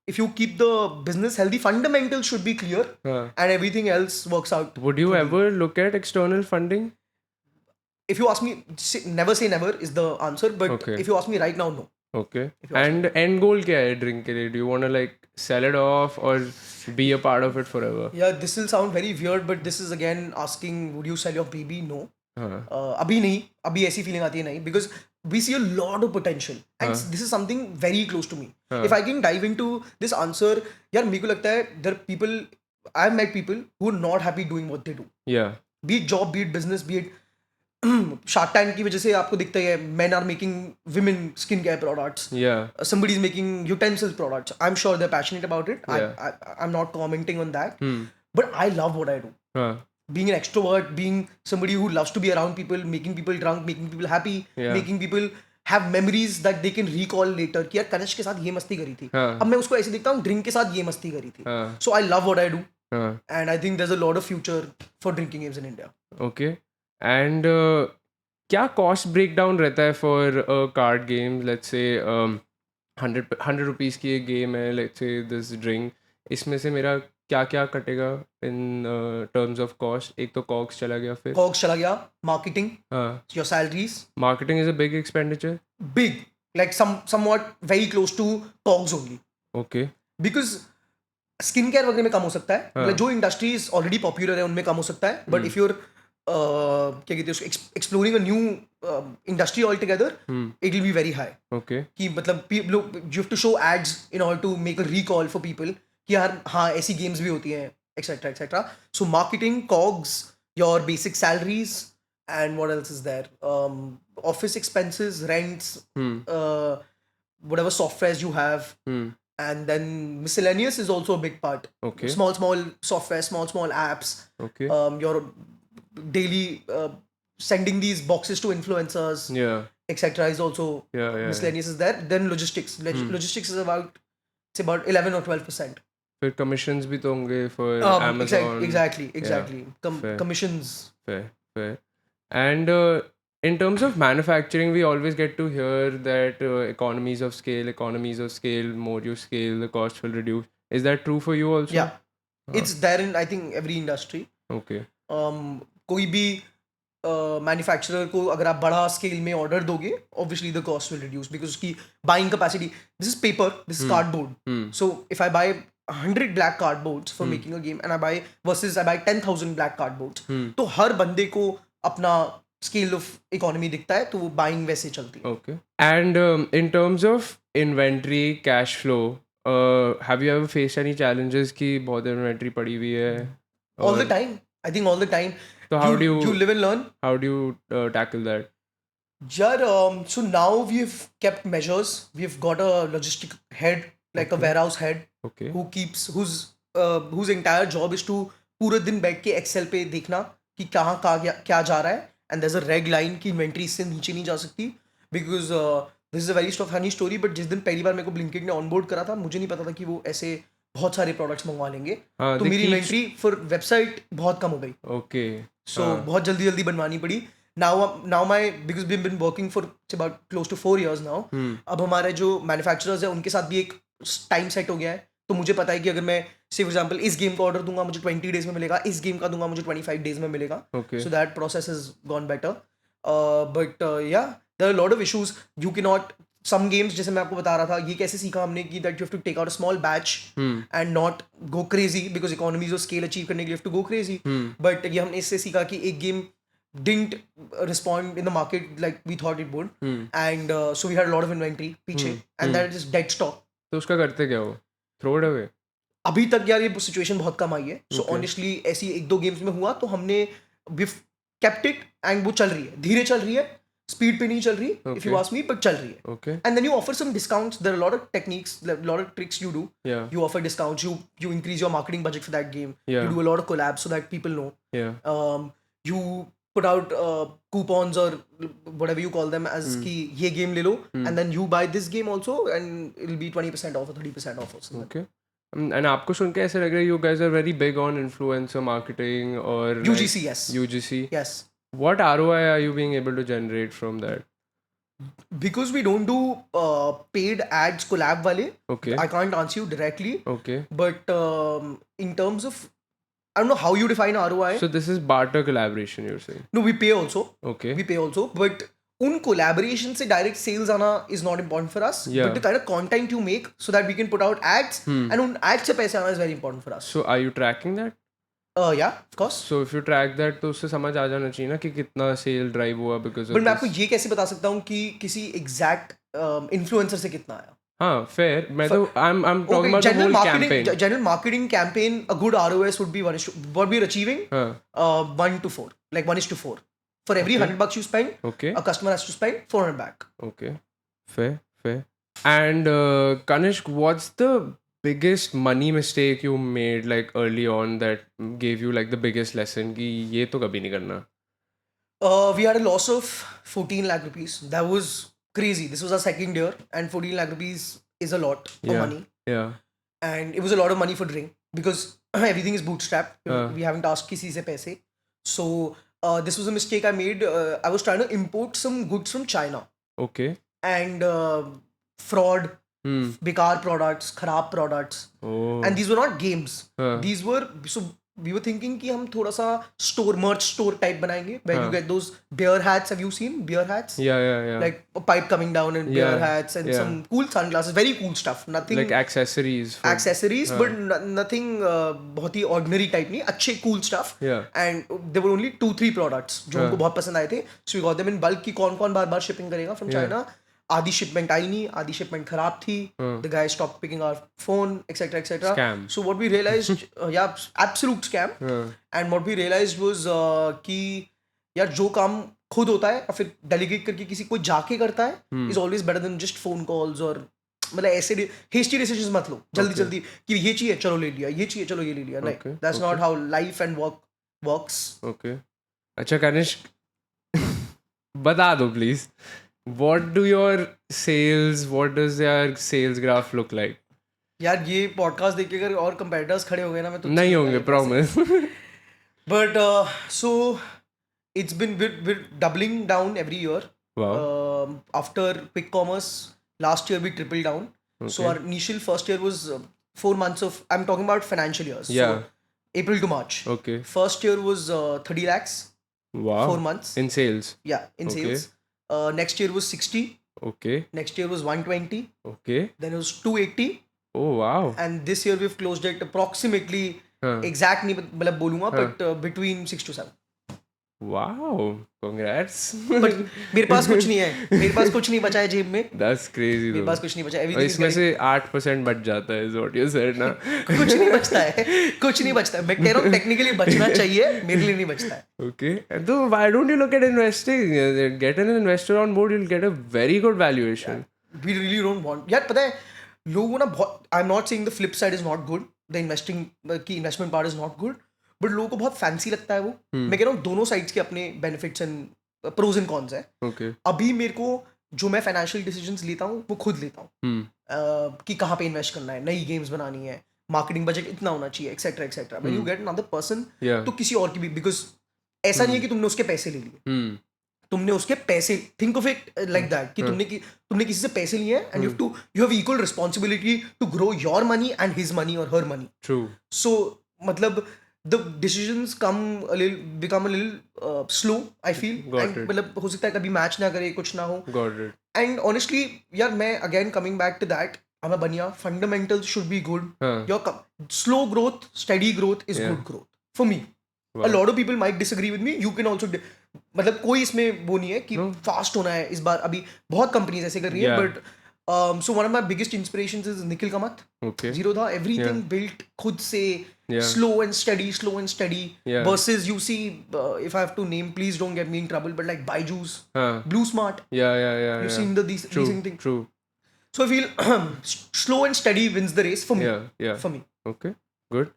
if you keep the business healthy, fundamentals should be clear, Huh. and everything else works out. Would you to be- ever look at external funding? If you ask me, never say never is the answer. But Okay. if you ask me right now, no. Okay. If you ask And end goal क्या है drink के लिए? Do you want to like sell it off or be a part of it forever? Yeah, this will sound very weird, but this is again asking, would you sell your baby? No. हाँ. अभी नहीं, अभी ऐसी feeling आती है नहीं, because we see a lot of potential and this is something very close to me. If I can dive into this answer, यार मेरे को लगता है there are people, I've met people who are not happy doing what they do. Yeah. Be it job, be it business, be it Shark Tank की वजह से आपको दिखता है men are making women skincare products. Yeah. Somebody is making utensils products. I'm sure they're passionate about it. Yeah. I'm not commenting on that. Hmm. But I love what I do. हाँ. Being an extrovert, being somebody who loves to be around people, making people drunk, making people happy, Yeah. making people have memories that they can recall later कि यार कनिष्क के साथ ये मस्ती करी थी. हाँ. अब मैं उसको ऐसे देखता हूँ ड्रिंक के साथ ये मस्ती करी थी. हाँ. So I love what I do हाँ. and I think there's a lot of future for drinking games in India. Okay. And क्या cost breakdown रहता है for a card game? Let's say 100 rupees की एक game है. Let's say this drink. इसमें से मेरा क्या क्या कटेगा in terms of cost? एक तो cogs चला गया फिर. Cogs चला गया, marketing, हाँ. your salaries, Marketing is a big expenditure. big, like somewhat very close to cogs only. Okay. Because skin care वगैरह में कम हो सकता है. मतलब जो इंडस्ट्रीज ऑलरेडी पॉपुलर है उनमें कम हो सकता है. बट इफ यूर क्या कहते हैं उसको exploring a new industry all together, it will be very high. Okay. कि मतलब you have to show ads in order to make a recall for people कि यार हाँ ऐसी गेम्स भी होती हैं etcetera etcetera. So marketing, COGS, your basic salaries and what else is there, office expenses, rents, whatever softwares you have. And then miscellaneous is also a big part. Okay. Small software, small apps. Okay. Your daily sending these boxes to influencers, Yeah. etc. is also Yeah. miscellaneous is there. Then logistics. Logistics is about 11 or 12%. फिर commissions भी तो होंगे for Amazon. Exactly. Fair. Commissions. Fair. And in terms of manufacturing, we always get to hear that economies of scale, more you scale, the cost will reduce. Is that true for you also? Yeah. It's there in I think every industry. Okay. कोई भी manufacturer को अगर आप बड़ा scale में order दोगे, obviously the cost will reduce because उसकी buying capacity, this is paper, this is cardboard. So if I buy 100 black cardboards for making a game and I buy 10,000 black cardboards, तो हर बंदे को अपना scale of economy दिखता है, तो वो buying वैसे चलती है. Okay. And in terms of inventory, cash flow, have you ever faced any challenges कि बहुत inventory पड़ी हुई है? All the time. I think all the time. So how do you live and learn? How do you tackle that? Yeah, so now we've kept measures. We've got a logistic head, like a warehouse head, Okay. whose entire job is to पूरे दिन बैठ के Excel पे देखना कि कहाँ क्या जा रहा है, and there's a reg line कि इन्वेंट्री इससे नीचे नहीं जा सकती, because this is a very funny story. But जिस दिन पहली बार मेरे को Blinkit ने ऑनबोर्ड करा था, मुझे नहीं पता था कि वो ऐसे बहुत सारे प्रोडक्ट्स मंगवा लेंगे. तो मेरी इन्वेंट्री फॉर वेबसाइट बहुत कम हो गई. Okay. So बहुत जल्दी बनवानी पड़ी. Now my, because we've been working for about close to 4 years now. अब हमारे जो मैन्युफैक्चरर्स हैं उनके साथ भी एक टाइम सेट हो गया है. तो मुझे पता है कि अगर मैं से फॉर एग्जांपल इस गेम का ऑर्डर दूंगा मुझे 20 डेज में मिलेगा, इस गेम का दूंगा मुझे 25 डेज में मिलेगा. Okay. So that process has gone better. But yeah, there are a lot of issues. You cannot, some games जैसे मैं आपको बता रहा था, ये कैसे सीखा हमने कि that you have to take out a small batch and not go crazy, because economies of scale achieve करने के लिए you have to go crazy. But ये हमने इससे सीखा कि एक game didn't respond in the market like we thought it would, and so we had a lot of inventory पीछे, and that is dead stock. तो उसका करते क्या हो? Throw it away. अभी तक यार ये सिचुएशन बहुत कम आई है. सो ऑनेस्टली ऐसी 1-2 गेम्स में हुआ तो हमने we've kept it and वो चल रही है, धीरे चल रही है, स्पीड पे नहीं चल रही, if you ask me, but चल रही है. Okay. And then you offer some discounts. There are a lot of techniques, a lot of tricks you do. Yeah. You offer discounts. You increase your marketing budget for that game. Yeah. You do a lot of collabs so that people know. Yeah. You put out coupons or whatever you call them as कि ये game ले लो, and then you buy this game also and it'll be 20% off or 30% off or something. Okay. And आपको सुन के ऐसे लग रहा है you guys are very big on influencer marketing or like UGC, yes. UGC. Yes. What ROI are you being able to generate from that? Because we don't do paid ads collab wale, Okay. I can't answer you directly. Okay. But in terms of, I don't know how you define ROI. So this is barter collaboration, you're saying? No, we pay also. Okay. We pay also. But उन collaboration से direct sales आना is not important for us. Yeah. But the kind of content you make so that we can put out ads and उन ads से पैसे आना is very important for us. So are you tracking that? Yeah, of course. So if you track that तो उससे समझ आ जाना चाहिए ना कि कितना sale drive हुआ because of But मैं this. आपको ये कैसे बता सकता हूँ कि किसी exact influencer से कितना आया? हाँ, fair. मैं तो I'm talking about the general whole marketing, campaign. General marketing campaign, a good ROS would be what we're achieving, हाँ. 1:4, like 1:4. For every $100 you spend, Okay. a customer has to spend 400 back. Okay. Fair. And Kanishk, what's the biggest money mistake you made like early on that gave you like the biggest lesson कि ये तो कभी नहीं करना? We had a loss of 14 lakh rupees. That was crazy. This was our second year, and 14 lakh rupees is a lot for money. Yeah. And it was a lot of money for drink because everything is bootstrapped. We haven't asked किसी से पैसे. So this was a mistake I made. I was trying to import some goods from China. Okay. And fraud, बेकार products, खराब products. Oh. And these were not games. These were, so we were thinking कि हम थोड़ा सा merch store type बनाएंगे where you get those beer hats. Have you seen beer hats? Yeah. Like a pipe coming down and beer hats and some cool sunglasses, very cool stuff. Nothing like accessories. But nothing बहुत ही ordinary type नहीं, अच्छे cool stuff. Yeah. And there were only 2-3 products जो हमको बहुत पसंद आए थे. So we got them in bulk कि कौन बार shipping करेगा from China. आधी shipment आई नहीं, आधी shipment खराब थी. The guy stopped picking our phone, etc. Scam. So what we realized, yeah, absolute scam. And what we realized was कि यार जो काम खुद होता है और फिर delegate करके किसी कोई जाके करता है is always better than just phone calls और मतलब ऐसे hasty decisions मत लो जल्दी कि ये चाहिए चलो ले लिया, ये चाहिए चलो ये ले लिया. Like that's not how life and work works. Okay. अच्छा Kanishk, बता दो please. What does your sales graph look like? यार ये पॉडकास्ट देख के अगर और कंपेटिटर्स खड़े हो गए ना मैं तो नहीं होंगे promise. But so it's been we're doubling down every year. Wow. After quick commerce last year we tripled down. So our initial first year was 4 months of, I'm talking about financial years. Yeah. So April to March. Okay. First year was 30 lakhs. Wow. 4 months. In sales. Yeah, in sales. Next year was 60. Okay. Next year was 120. Okay. Then it was 280. Oh wow. And this year we've closed it approximately exact नहीं मतलब बोलूँगा but between 6 to 7. Wow. Congrats. But मेरे पास कुछ नहीं है, मेरे पास कुछ नहीं बचा है जेब में. That's crazy. मेरे पास कुछ नहीं बचा. और इसमें से 8% बच जाता है is what you said ना. कुछ नहीं बचता है, कुछ नहीं बचता है. मैं कह रहा हूँ technically बचना चाहिए, मेरे लिए नहीं बचता है. Okay. So why don't you look at investing? Get an investor on board, you'll get a very good valuation. We really don't want. यार पता है लोगों ना बहुत, I'm not saying the flip side is not good. The investing की investment part is not good. But लोगों को बहुत फैंसी लगता है वो. मैं कह रहा हूँ दोनों साइड्स के अपने benefits and pros and cons है. Okay. अभी मेरे को जो मैं फाइनेंशियल डिसीजंस लेता हूँ वो खुद लेता हूँ कि कहाँ पे इन्वेस्ट करना है, नई गेम्स बनानी है, मार्केटिंग बजट इतना होना चाहिए etcetera. When you get another person तो किसी और की भी, बिकॉज ऐसा नहीं है कि तुमने उसके पैसे ले लिए, तुमने उसके पैसे, think of it like that कि तुमने किसी से पैसे लिए हैं and you have equal responsibility to grow your money and his money और हर मनी. True. सो मतलब the decisions become a little slow, I feel. Got it. मतलब हो सकता है कभी मैच ना करे, कुछ ना हो. Got it. And honestly यार मैं again coming back to that, हमें बनिया fundamentals should be good. Your slow growth, steady growth is good growth for me. Wow. A lot of people might disagree with me. You can also मतलब कोई इसमें वो नहीं है कि fast होना है. इस बार अभी बहुत कंपनीज ऐसे कर रही है, but so one of my biggest inspirations is Nikhil Kamath. Okay. Zerodha, everything built खुद से. Slow and steady. Yeah. Versus you see, if I have to name, please don't get me in trouble, but like Byju's, Blue Smart. Yeah. You've seen these things. True. So I feel slow and steady wins the race for me. Yeah. For me. Okay. Good.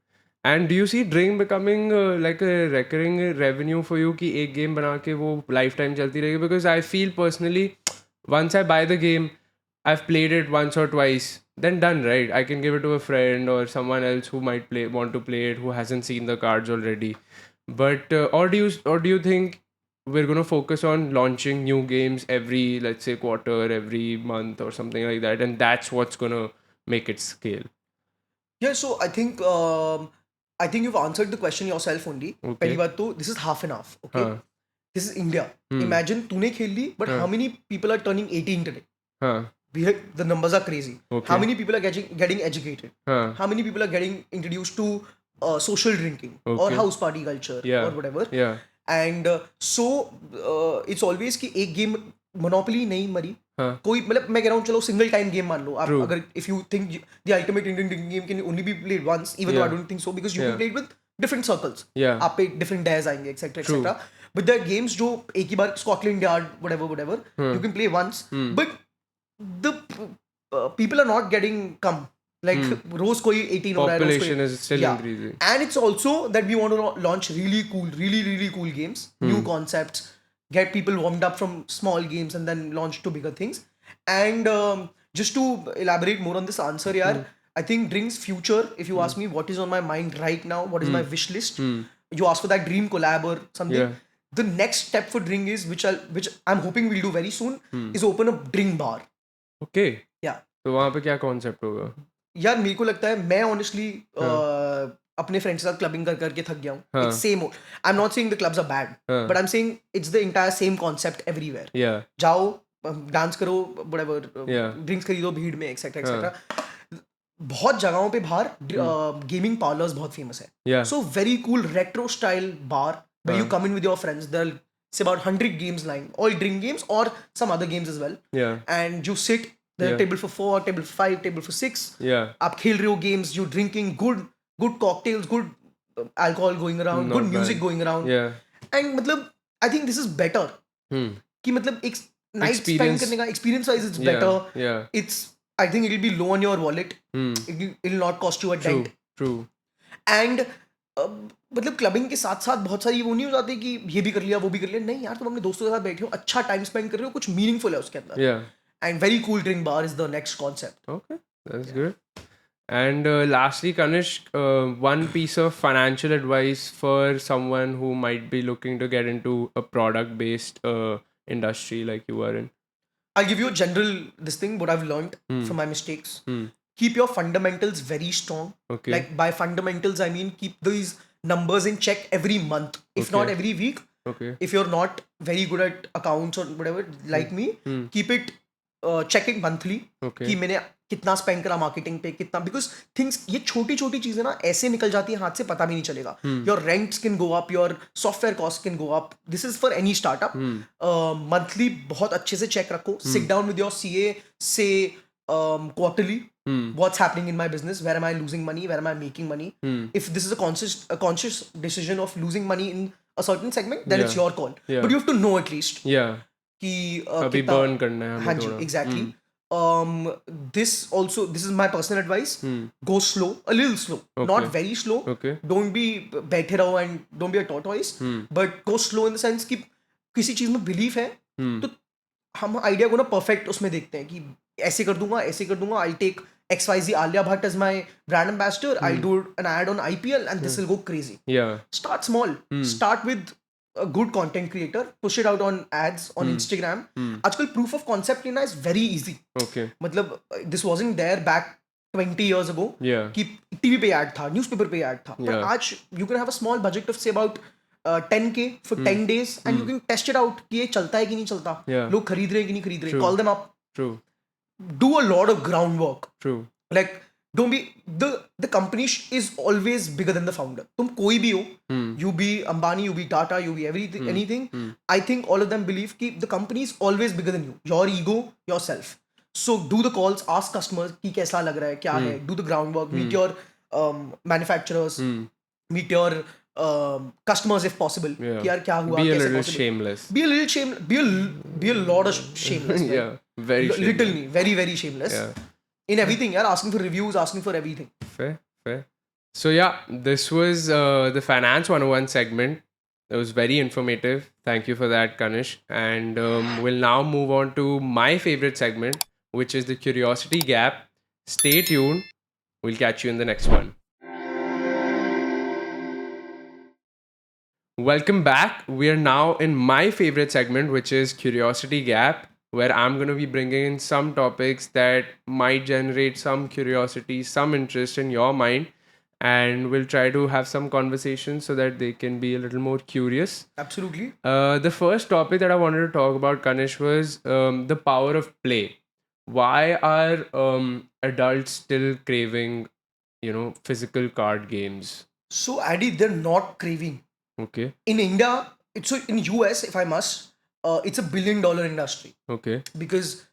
And do you see Drink becoming like a recurring revenue for you कि एक game बना के वो lifetime चलती रहेगी? Because I feel personally, once I buy the game, I've played it once or twice. then done, right? I can give it to a friend or someone else who might want to play it, who hasn't seen the cards already. But or do you think we're gonna focus on launching new games every, let's say, quarter, every month, or something like that, and that's what's gonna make it scale? Yeah, so I think you've answered the question yourself only. Okay. पहली बात तो this is half and half. Okay, हाँ. this is India. Hmm. Imagine तूने खेल ली, but हाँ. how many people are turning 18 today? हाँ. The numbers are crazy. Okay. How many people are getting educated? हाँ. How many people are getting introduced to social drinking or Okay. house party culture Yeah. or whatever? Yeah. And so it's always कि एक game monopoly नहीं मरी. हाँ. कोई मतलब मैं कह रहा हूँ चलो सिंगल टाइम गेम मान लो आप. True. अगर if you think the ultimate Indian drinking game can only be played once, even though I Yeah. don't think so, because you Yeah. can play it with different circles. Yeah. आप पे different days आएंगे etc True. etc. But there are games जो एक ही बार Scotland Yard whatever you can play once, but the people are not getting come. Like रोज कोई 18 हो रहा है, रोज Population कोई, is still yeah. increasing. And it's also that we want to launch really cool games, new concepts, get people warmed up from small games and then launch to bigger things. And just to elaborate more on this answer, yaar, I think Drink's future, if you ask me what is on my mind right now, what is my wish list, you ask for that dream collab or something. Yeah. The next step for Drink is, which I'm hoping we'll do very soon, is open a drink bar. Okay. Yeah. तो वहाँ पे क्या concept होगा? यार मेरे को लगता है मैं ऑनेस्टली अपने फ्रेंड्स के साथ क्लबिंग कर करके थक गया हूँ. It's same. I am not saying the clubs are bad, but I am saying it's the entire same concept everywhere. Yeah. जाओ डांस करो व्हाटएवर, Yeah. ड्रिंक्स खरीदो भीड़ में एक्सेट्रा एक्सेट्रा. बहुत जगहों पे बाहर गेमिंग पार्लर्स बहुत फेमस है. Yeah. So very cool retro style bar where you come in with your friends. There'll say about 100 games lying, all drink games or some other games as well. Yeah. And you sit, there's Yeah. a table for 4, table for 5, table for 6. Yeah. आप खेल रहे हो games, you're drinking good cocktails, good alcohol going around, Not good music bad. going around. Yeah. And मतलब I think this is better. Hmm. कि मतलब एक night spend Experience. करने का experience wise it's Yeah. better. Yeah. It's, I think it'll be low on your wallet. Hmm. It'll not cost you a True. dent. True. And मतलब clubbing के साथ साथ बहुत सारी वो नहीं हो जाती कि ये भी कर लिया वो भी कर लिया. नहीं यार, तुम अपने दोस्तों के साथ बैठे हो, अच्छा टाइम स्पेंड कर रहे हो, कुछ मीनिंगफुल है उसके अंदर. Yeah. And very cool drink bar is the next concept. Okay. That's good. And lastly, Kanish, one piece of financial advice for someone who might be looking to get into a product-based industry like you are in. I'll give you a general this thing what I've learned from my mistakes. Keep your fundamentals very strong. Okay. Like by fundamentals I mean keep these numbers in check every month, if not every week. Okay. If you're not very good at accounts or whatever like me, keep it check it monthly. Okay. कि मैंने कितना spend करा marketing पे, कितना, because things ये छोटी छोटी चीजें ना ऐसे निकल जाती है हाथ से, पता भी नहीं चलेगा. Your rents can go up, your software cost can go up. This is for any startup. Monthly बहुत अच्छे से चेक रखो. Sit down with your CA, से quarterly, what's happening in my business, where am I losing money, where am I making money. If this is a conscious decision of losing money in a certain segment, then it's your call. But you have to know at least Yeah. कि अभी कितना- burn करना है हमें हाँ जी, थोड़ा. exactly. This is my personal advice. Go slow, a little slow, not very slow. Okay. Don't be बैठे रहो and don't be a tortoise, but go slow in the sense कि किसी चीज में बिलीफ है तो हम आइडिया को ना परफेक्ट उसमें देखते हैं कि ऐसे कर दूंगा ऐसे कर दूंगा. I'll take XYZ Alia Bhatt as my brand ambassador. I'll do an ad on IPL and this will go crazy. Yeah. Start small. Start with a good content creator. Push it out on ads on Instagram. आजकल proof of concept लेना is very easy. Okay. मतलब this wasn't there back 20 years ago. Yeah. कि TV पे ad था, newspaper पे ad था. पर Yeah. आज you can have a small budget of say about 10K for 10 days and you can test it out कि ये चलता है कि नहीं चलता. Yeah. लोग खरीद रहे हैं कि नहीं खरीद रहे. True. Call them up. True. Do a lot of groundwork. True. Like don't be the company is always bigger than the founder. तुम कोई भी हो, you be Ambani, you be Tata, you be everything, anything. I think all of them believe कि the company is always bigger than you. Your ego, yourself. So do the calls, ask customers कि कैसा लग रहा है, क्या है. Do the groundwork. Meet your manufacturers. Meet your customers if possible. Yeah. कि यार क्या हुआ, Be a कैसे little possible. shameless. Be a little shame. Be a lot of shameless. man. Yeah. Very shameless. Literally, very very shameless. Yeah. In everything, yeah, asking for reviews, asking for everything. Fair, fair. So yeah, this was the Finance 101 segment. It was very informative. Thank you for that, Kanish. And we'll now move on to my favorite segment, which is the Curiosity Gap. Stay tuned. We'll catch you in the next one. Welcome back. We are now in my favorite segment, which is Curiosity Gap, where I'm going to be bringing in some topics that might generate some curiosity, some interest in your mind, and we'll try to have some conversations so that they can be a little more curious. Absolutely. The first topic that I wanted to talk about, Kanish, was the power of play. Why are adults still craving, physical card games? So, Addy, they're not craving. Okay. In India, it's so in US, if I must, it's $1 billion industry Okay. because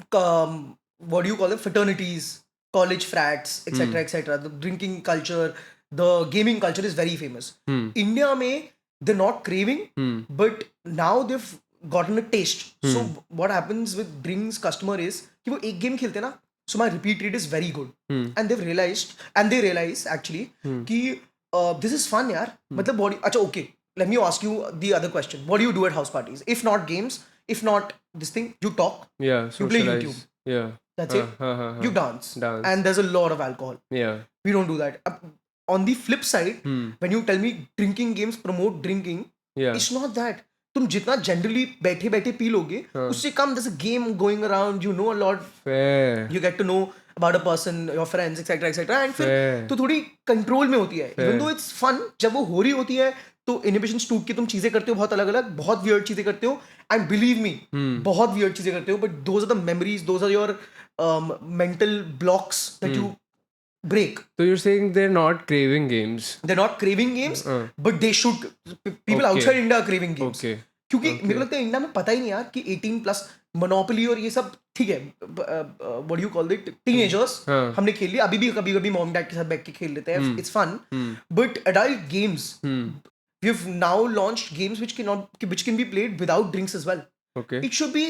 what do you call them? Fraternities, college frats, etc., etc. The drinking culture, the gaming culture is very famous. India में they're not craving, but now they've gotten a taste. So what happens with brings customer is कि वो एक game खेलते हैं ना, so my repeat rate is very good, and they realize actually कि this is fun यार. मतलब body अच्छा okay. Let me ask you the other question. What do you do at house parties? If not games, if not this thing, you talk, Yeah. you play Socialize. YouTube. Yeah. That's it. You dance. Dance. And there's a lot of alcohol. Yeah. We don't do that. On the flip side, when you tell me drinking games promote drinking, Yeah. it's not that. तुम जितना generally बैठे बैठे P लोगे उससे कम there's a game going around, you know a lot, Fair. you get to know about a person, your friends, etc., etc. and फिर Fair. तो थोड़ी control में होती है. Even though it's fun, जब वो हो रही होती है तो इनहिबिशंस टूट के तुम चीजें करते हो बहुत अलग अलग, बहुत वियर्ड चीजें करते हो, एंड बिलीव मी बहुत वियर्ड चीजें करते हो, but those are the memories, those are your mental blocks that you break. So you're saying they're not craving games? They're not craving games, but they should. People Okay. outside India are craving games. Okay. क्योंकि मेरे को लगता है India में पता ही नहीं यार कि 18 प्लस मोनोपोली और ये सब ठीक है, what do you call it, teenagers हमने खेल लिया, अभी भी कभी कभी मॉम डैड के साथ बैठ के खेल लेते हैं, it's fun. But adult games, we have now launched games which can be played without drinks as well. Okay. It should be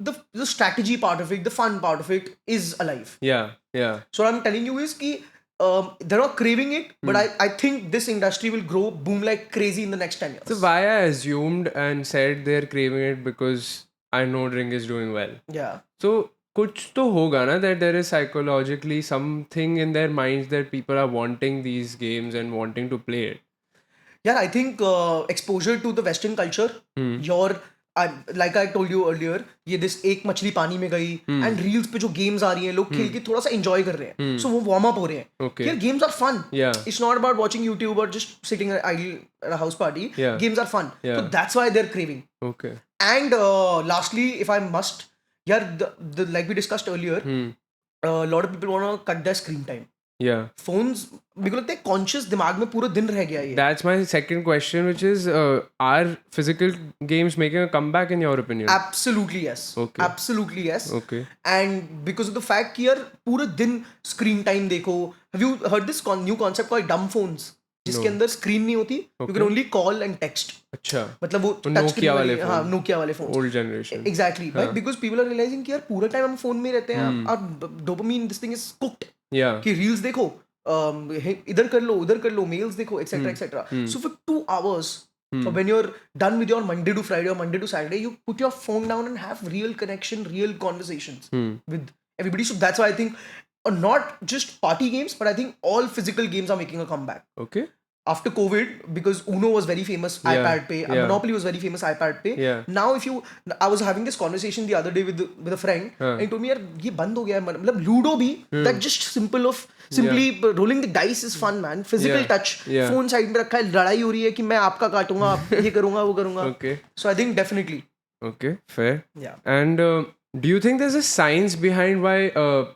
the strategy part of it, the fun part of it is alive. Yeah. Yeah. So what I'm telling you is ki they're not craving it, but I think this industry will grow, boom like crazy in the next 10 years. So why I assumed and said they're craving it because I know drink is doing well. Yeah. So कुछ तो होगा ना, that there is psychologically something in their minds that people are wanting these games and wanting to play it. Yeah, I think exposure to the Western culture, like I told you earlier, ये this एक मछली पानी में गई, and reels पे जो games आ रही हैं, लोग खेल के थोड़ा सा enjoy कर रहे हैं, so वो warm up हो रहे हैं. Okay. Yeah, games are fun. Yeah. It's not about watching YouTube or just sitting idle at a house party. Yeah. Games are fun. Yeah. So that's why they're craving. Okay. And lastly, if I must, the like we discussed earlier, a lot of people want to cut their screen time. Yeah. Phones, मेरे को लगता है conscious दिमाग में पूरा दिन रह गया ये. That's my second question, which is, are physical games making a comeback in your opinion? Absolutely yes. Okay. Absolutely yes. Okay. And because of the fact कि यार पूरा दिन screen time देखो. Have you heard this new concept called dumb phones? जिसके अंदर screen नहीं होती. You can only call and text. अच्छा. मतलब वो तो touch Nokia screen वाले हाँ Nokia वाले phones. Old generation. Exactly. But because people are realizing कि यार पूरा time हम phone में रहते हैं, और dopamine this thing is cooked. Yeah. कि reels देखो, इधर कर लो, उधर कर लो, mails देखो, etc., etc. So for 2 hours, for when you're done with your Monday to Friday or Monday to Saturday, you put your phone down and have real connection, real conversations with everybody. So that's why I think not just party games, but I think all physical games are making a comeback. Okay. After COVID, because Uno was very famous iPad Pay, Monopoly was very famous iPad Pay. Yeah. Now I was having this conversation the other day with a friend, and he told me यार ये बंद हो गया है, मतलब Ludo भी, that just simply rolling the dice is fun man, physical touch, phone side में रखा है, लड़ाई हो रही है कि मैं आपका काटूंगा, आप ये करूंगा, वो करूंगा. Okay. So I think definitely. Okay, fair. Yeah. And do you think there's a science behind why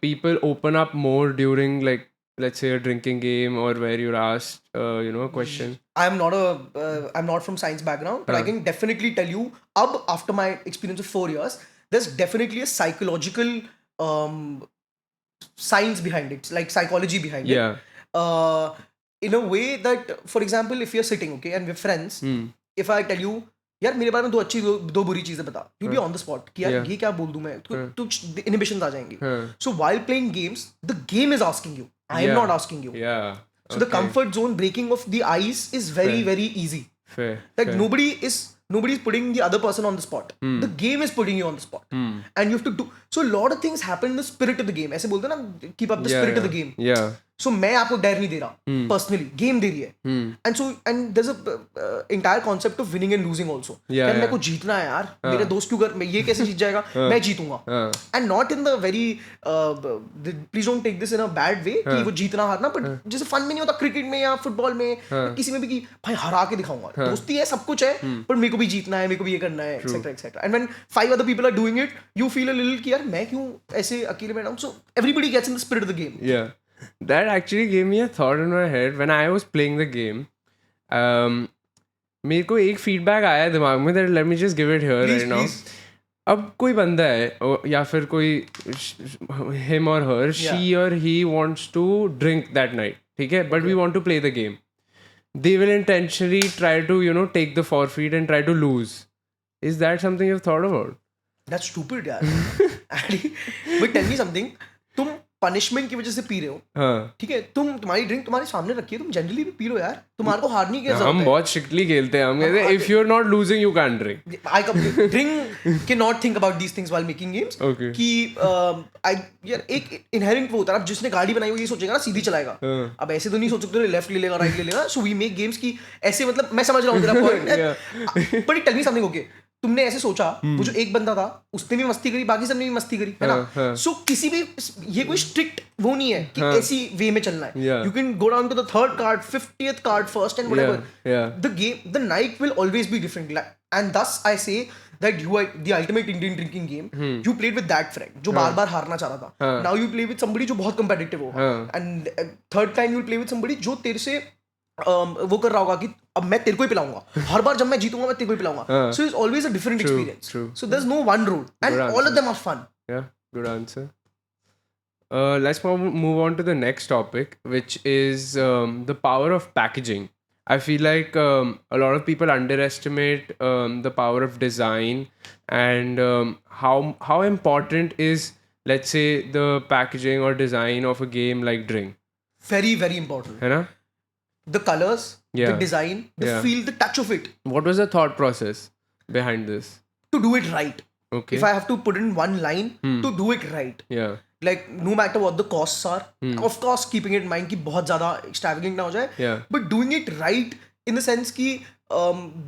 people open up more during, like, let's say a drinking game or where you're asked, a question? I'm not from science background, but I can definitely tell you, after my experience of 4 years, there's definitely a psychological science behind it, like psychology behind it. Yeah. In a way that, for example, if you're sitting, okay, and we're friends, if I tell you, यार मेरे बारे में 2 अच्छी 2 बुरी चीजें बता, you'll be on the spot कि यार ये क्या बोल दूं मैं, तो inhibitions आ जाएंगी. So while playing games, the game is asking you. I am not asking you. Yeah. So the comfort zone breaking of the ice is very, very easy. Fair. Like fair. nobody is putting the other person on the spot. The game is putting you on the spot, and you have to do. So a lot of things happen in the spirit of the game. ऐसे बोलते हैं ना, keep up the spirit of the game. Yeah. So मैं आपको डर नहीं दे रहा personally, game दे रही है. And there's a entire concept of winning and losing also. Yeah, मेरे को जीतना है यार, मेरे दोस्त क्यों कर, मैं ये कैसे जीत जाएगा, मैं जीतूंगा. And not in the very please don't take this in a bad way कि वो जीतना हारना, but जैसे फन में नहीं होता क्रिकेट में या फुटबॉल में किसी में भी कि भाई हरा के दिखाऊंगा. दोस्ती है, सब कुछ है, पर मेरे को भी जीतना है, मेरे को भी ये करना है, etc etc. And when 5 other people are doing it, you feel a little कि यार मैं क्यों ऐसे अकेले बैठा हूँ. So everybody gets in the spirit of the game. Yeah. That actually gave me a thought in my head when I was playing the game. मेरे को एक फीडबैक आया दिमाग में, that let me just give it here right now. अब कोई बंदा है या फिर कोई him or her, she or he wants to drink that night, ठीक है, but we want to play the game. They will intentionally try to, you know, take the forfeit and try to lose. Is that something you've thought about? That's stupid यार. But tell me something. तुम punishment की वजह से P रहे हो, ठीक है, तुम्हारी ड्रिंक तुम्हारे सामने रखी है, तुम जनरली भी पी लो यार, तुम्हारे को हारने की जरूरत है. हम बहुत स्ट्रिक्टली खेलते हैं, हम कहते हैं if you're not losing you can't drink. I drink cannot think about these things while making games. Okay. कि यार एक इनहेरेंट वो होता है, जिसने गाड़ी बनाई हो ये सोचेगा ना सीधी चलाएगा. अब ऐसे तो नहीं सोच सकते लेफ्ट ले लेगा राइट ले लेगा. सो वी मेक गेम्स की ऐसे, मतलब मैं समझ रहा हूँ तेरा point, but tell me something. Okay, तुमने ऐसे सोचा, वो जो एक बंदा था उसने भी मस्ती करी, बाकी सबने भी मस्ती करी, है ना. सो किसी भी, ये कोई स्ट्रिक्ट वो नहीं है कि ऐसी वे में चलना है. You can go down to the third card, 50th card first and whatever. The game, the night will always be different, and thus I से that you are the ultimate Indian drinking game. You played with that friend जो बार बार हारना चाह रहा था. Now you play with somebody जो बहुत competitive हो, and third time you'll play with somebody जो तेरे से वो कर रहा होगा कि अब मैं तेरे को ही पिलाऊंगा, हर बार जब मैं जीतूंगा मैं तेरे को ही पिलाऊंगा. So it's always a different experience. So there's no one rule, and all of them are fun. Yeah, good answer. Let's move on to the next topic, which is the power of packaging. I feel like a lot of people underestimate the power of design and how important is, let's say, the packaging or design of a game like Drink. Very, very important. है ना? The colors, the design, the feel, the touch of it. What was the thought process behind this? To do it right. Okay. If I have to put in one line, to do it right. Yeah. Like no matter what the costs are, of course keeping it in mind कि बहुत ज़्यादा extravagant ना हो जाए, but doing it right in the sense कि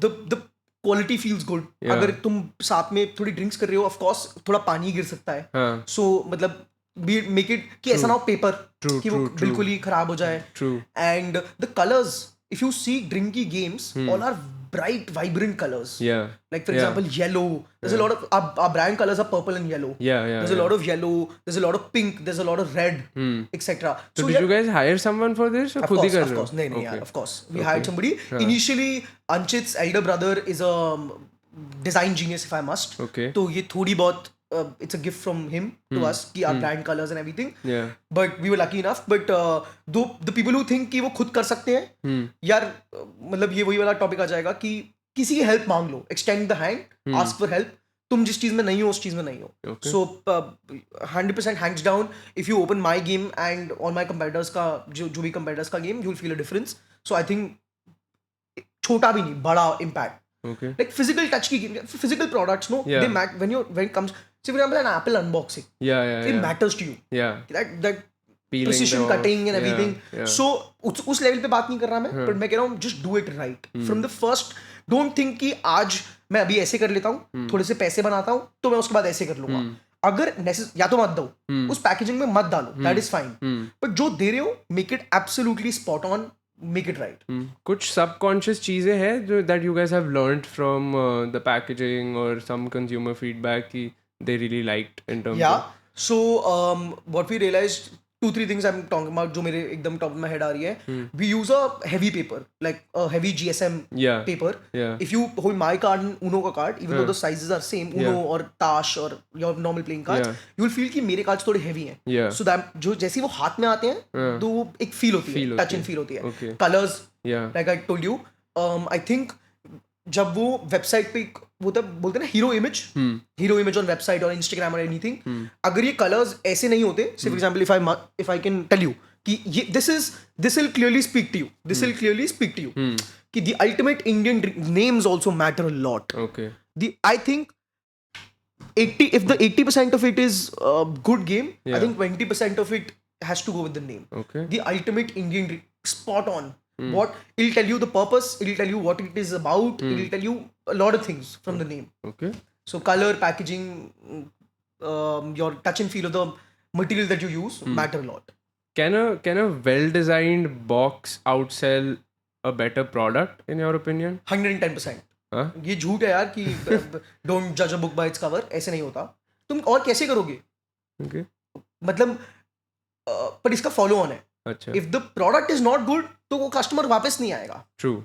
the quality feels good. अगर तुम साथ में थोड़ी drinks कर रहे हो, of course थोड़ा पानी गिर सकता है, so मतलब make it कि ऐसा ना हो पेपर कि वो बिल्कुल ही खराब हो जाए. And the colors, if you see drinky games, all are bright, vibrant colors. Yeah. Like for example, yellow. There's a lot of our brand colors are purple and yellow. There's a lot of yellow. There's a lot of pink. There's a lot of red, etc. So did you guys hire someone for this? Of course, of course. No, yeah, of course. We hired somebody. Initially, Anchit's elder brother is a design genius, if I must. Okay. So ये थोड़ी बहुत it's a gift from him to us कि our brand colors and everything. Yeah. But we were lucky enough. But the people who think कि वो खुद कर सकते हैं, यार मतलब ये वही वाला टॉपिक आ जाएगा कि किसी की हेल्प मांग लो, extend the hand, ask for help. तुम जिस चीज में नहीं हो उस चीज में नहीं हो. So 100% hands down, if you open my game and all my competitors का जो भी competitors का game, you'll feel a difference. So I think छोटा भी नहीं, बड़ा impact. Okay. Like physical touch की game, physical products, no, they matter when it comes. Say for example, an Apple unboxing. It matters to you. Yeah. That peeling precision cutting and everything. So उस level पे बात नहीं कर रहा मैं, but मैं कह रहा हूँ just do it right from the first. Don't think कि आज मैं अभी ऐसे कर लेता हूँ, थोड़े से पैसे बनाता हूँ, तो मैं उसके बाद ऐसे कर लूँगा. अगर या तो मत दो, उस पैकेजिंग में मत डालो, that is fine. But जो दे रहे हो, make it absolutely spot on. Make it right. कुछ subconscious चीजें हैं जो that you guys have learned from the packaging or some consumer feedback कि they really liked in terms of. So what we realized, 2-3 things I'm talking about जो मेरे एकदम top of my head आ रही है. We use a heavy paper, like a heavy GSM paper. If you hold my card and Uno का card, even though the sizes are same, Uno और Tash और your normal playing cards, you will feel कि मेरे cards थोड़े heavy हैं. So that जो जैसे वो हाथ में आते हैं, तो वो एक feel होती है, touch and feel होती है. Colors, like I told you, I think जब वो वेबसाइट पे वो तब बोलते हैं ना हीरो इमेज ऑन वेबसाइट और इंस्टाग्राम और एनीथिंग, अगर ये कलर्स ऐसे नहीं होते, for example if I can tell you कि ये this will clearly speak to you, कि the ultimate Indian names also matter a lot. Okay. I think 80 if the 80% of it is a good game, Yeah. I think 20% of it has to go with the name. Okay. The ultimate Indian spot on. What it'll tell you the purpose, it'll tell you what it is about, it'll tell you a lot of things from the name. Okay. So color, packaging, your touch and feel of the material that you use matter a lot. Can a well-designed box outsell a better product in your opinion? 110%. Huh? ये झूठ है यार कि don't जज a book by its cover, ऐसे नहीं होता. तुम और कैसे करोगे? Okay. मतलब पर इसका फॉलो ऑन है. अच्छा. If the product is not good, तो वो कस्टमर वापस नहीं आएगा. True.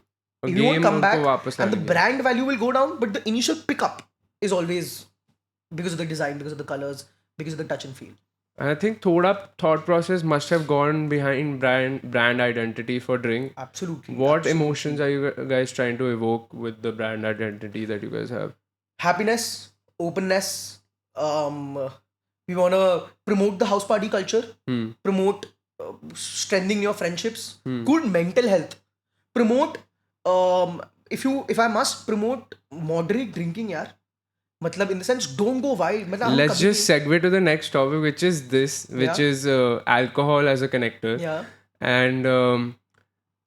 He won't come back, वापस and the लाएंगे. brand value will go down, but the initial pickup is always because of the design, because of the colors, because of the touch and feel. I think thoda thought process must have gone behind brand identity for Drink. Absolutely. What absolutely. emotions are you guys trying to evoke with the brand identity that you guys have? Happiness, openness. We want to promote the house party culture, promote strengthening your friendships, good mental health, promote if I must promote moderate drinking, yaar. मतलब in the sense don't go wild. मतलब हम Let's कभी just segue to the next topic, which is this, which Yeah. is alcohol as a connector. yeah. And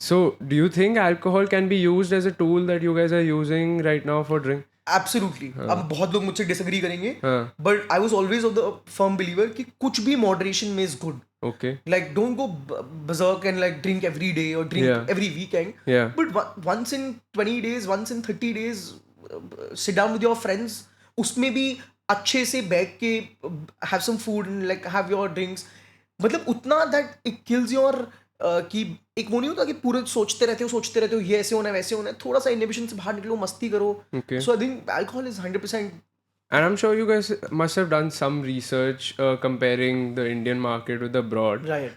so, do you think alcohol can be used as a tool that you guys are using right now for Drink? Absolutely. अब बहुत लोग मुझसे disagree करेंगे, हाँ. but I was always of the firm believer कि कुछ भी moderation में is good. Okay. Like don't go berserk and like drink every day or drink Yeah. every weekend. Yeah. But once in 20 days, once in 30 days, sit down with your friends. उसमें भी अच्छे से बैठ के have some food and like have your drinks. मतलब उतना that it kills your कि एक वो नहीं होता कि पूरे सोचते रहते हो ये ऐसे होना है वैसे होना है. थोड़ा सा इनहिबिशन से बाहर निकलो, मस्ती करो. Okay. So I think alcohol is 100%. And I'm sure you guys must have done some research comparing the Indian market with abroad. Right.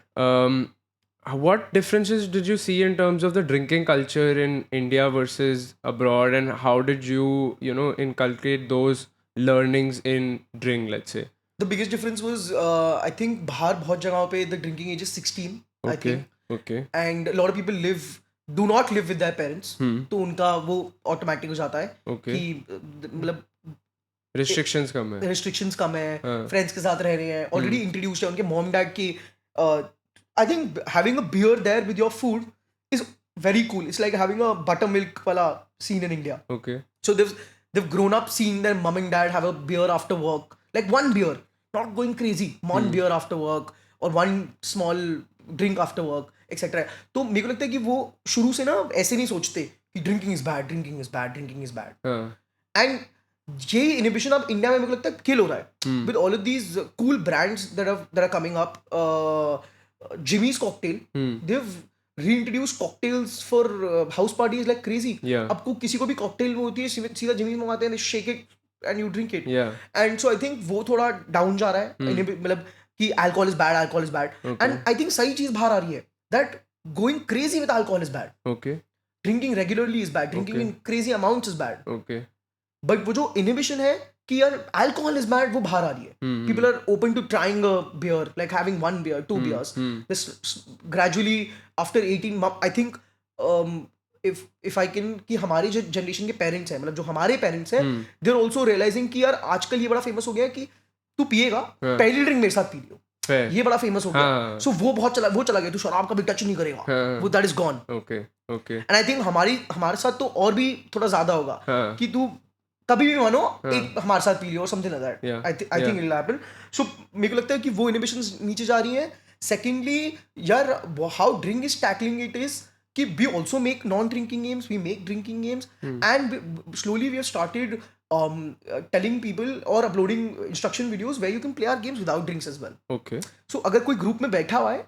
What differences did you see in terms of the drinking culture in India versus abroad, and how did you inculcate those learnings in Drink, let's say? The biggest difference was I think बाहर बहुत जगहों पे the drinking age is 16. I think. Okay. And a lot of people do not live with their parents. तो उनका वो automatic हो जाता है Okay. कि मतलब Restrictions कम है. restrictions कम है, हाँ. friends के साथ रह रहे हैं, already introduced है उनके mom dad की. I think having a beer there with your food is very cool. It's like having a buttermilk wala scene in India. Okay. So they've grown up seeing their mom and dad have a beer after work, like one beer, not going crazy, one beer after work or one small drink after work, etc. तो मेरे को लगता है कि वो शुरू से ना ऐसे नहीं सोचते कि drinking is bad, drinking is bad, drinking is bad. हाँ. And ये inhibition अब इंडिया में मेरे को लगता है kill हो रहा है with all of these cool brands that are coming up. Jimmy's Cocktail, they've reintroduced cocktails for house parties like crazy. Yeah. आपको किसी को भी cocktail वो होती है सीधा Jimmy's मंगाते हैं, they shake it and you drink it. Yeah. And so I think वो थोड़ा down जा रहा है. मतलब कि alcohol is bad, alcohol is bad. Okay. And I think सही चीज बाहर आ रही है that going crazy with alcohol is bad. Okay. Drinking regularly is bad. Drinking Okay. in crazy amounts is bad. Okay. But वो जो inhibition है कि यार alcohol is bad वो बाहर आ रही है. People are open to trying a beer, like having one beer, two beers. This gradually after 18 months, I think if I can कि हमारी जो generation के parents हैं, मतलब जो हमारे parents हैं, they're also realizing कि यार आजकल ये बड़ा famous हो गया है कि तू पिएगा पहली ड्रिंक मेरे साथ पी लियो. Fair. ये बड़ा फेमस हो गया. हाँ. सो वो बहुत चला गया. तू शराब कभी टच नहीं करेगा. हाँ. वो that is gone. Okay. Okay. And I think हमारे साथ तो और भी थोड़ा ज्यादा होगा हाँ. कि तू कभी भी मानो एक हमारे साथ पी लियो और something like that. Yeah. I think it will happen. So मेरे को लगता है कि वो इनहिबिशंस नीचे जा रही हैं. सेकेंडली यार how drink is tackling it is कि we also make non-drinking games, we make drinking games, and slowly we have started telling people or uploading instruction videos where you can play our games without drinks as well. Okay. So अगर कोई group में बैठा हुआ है,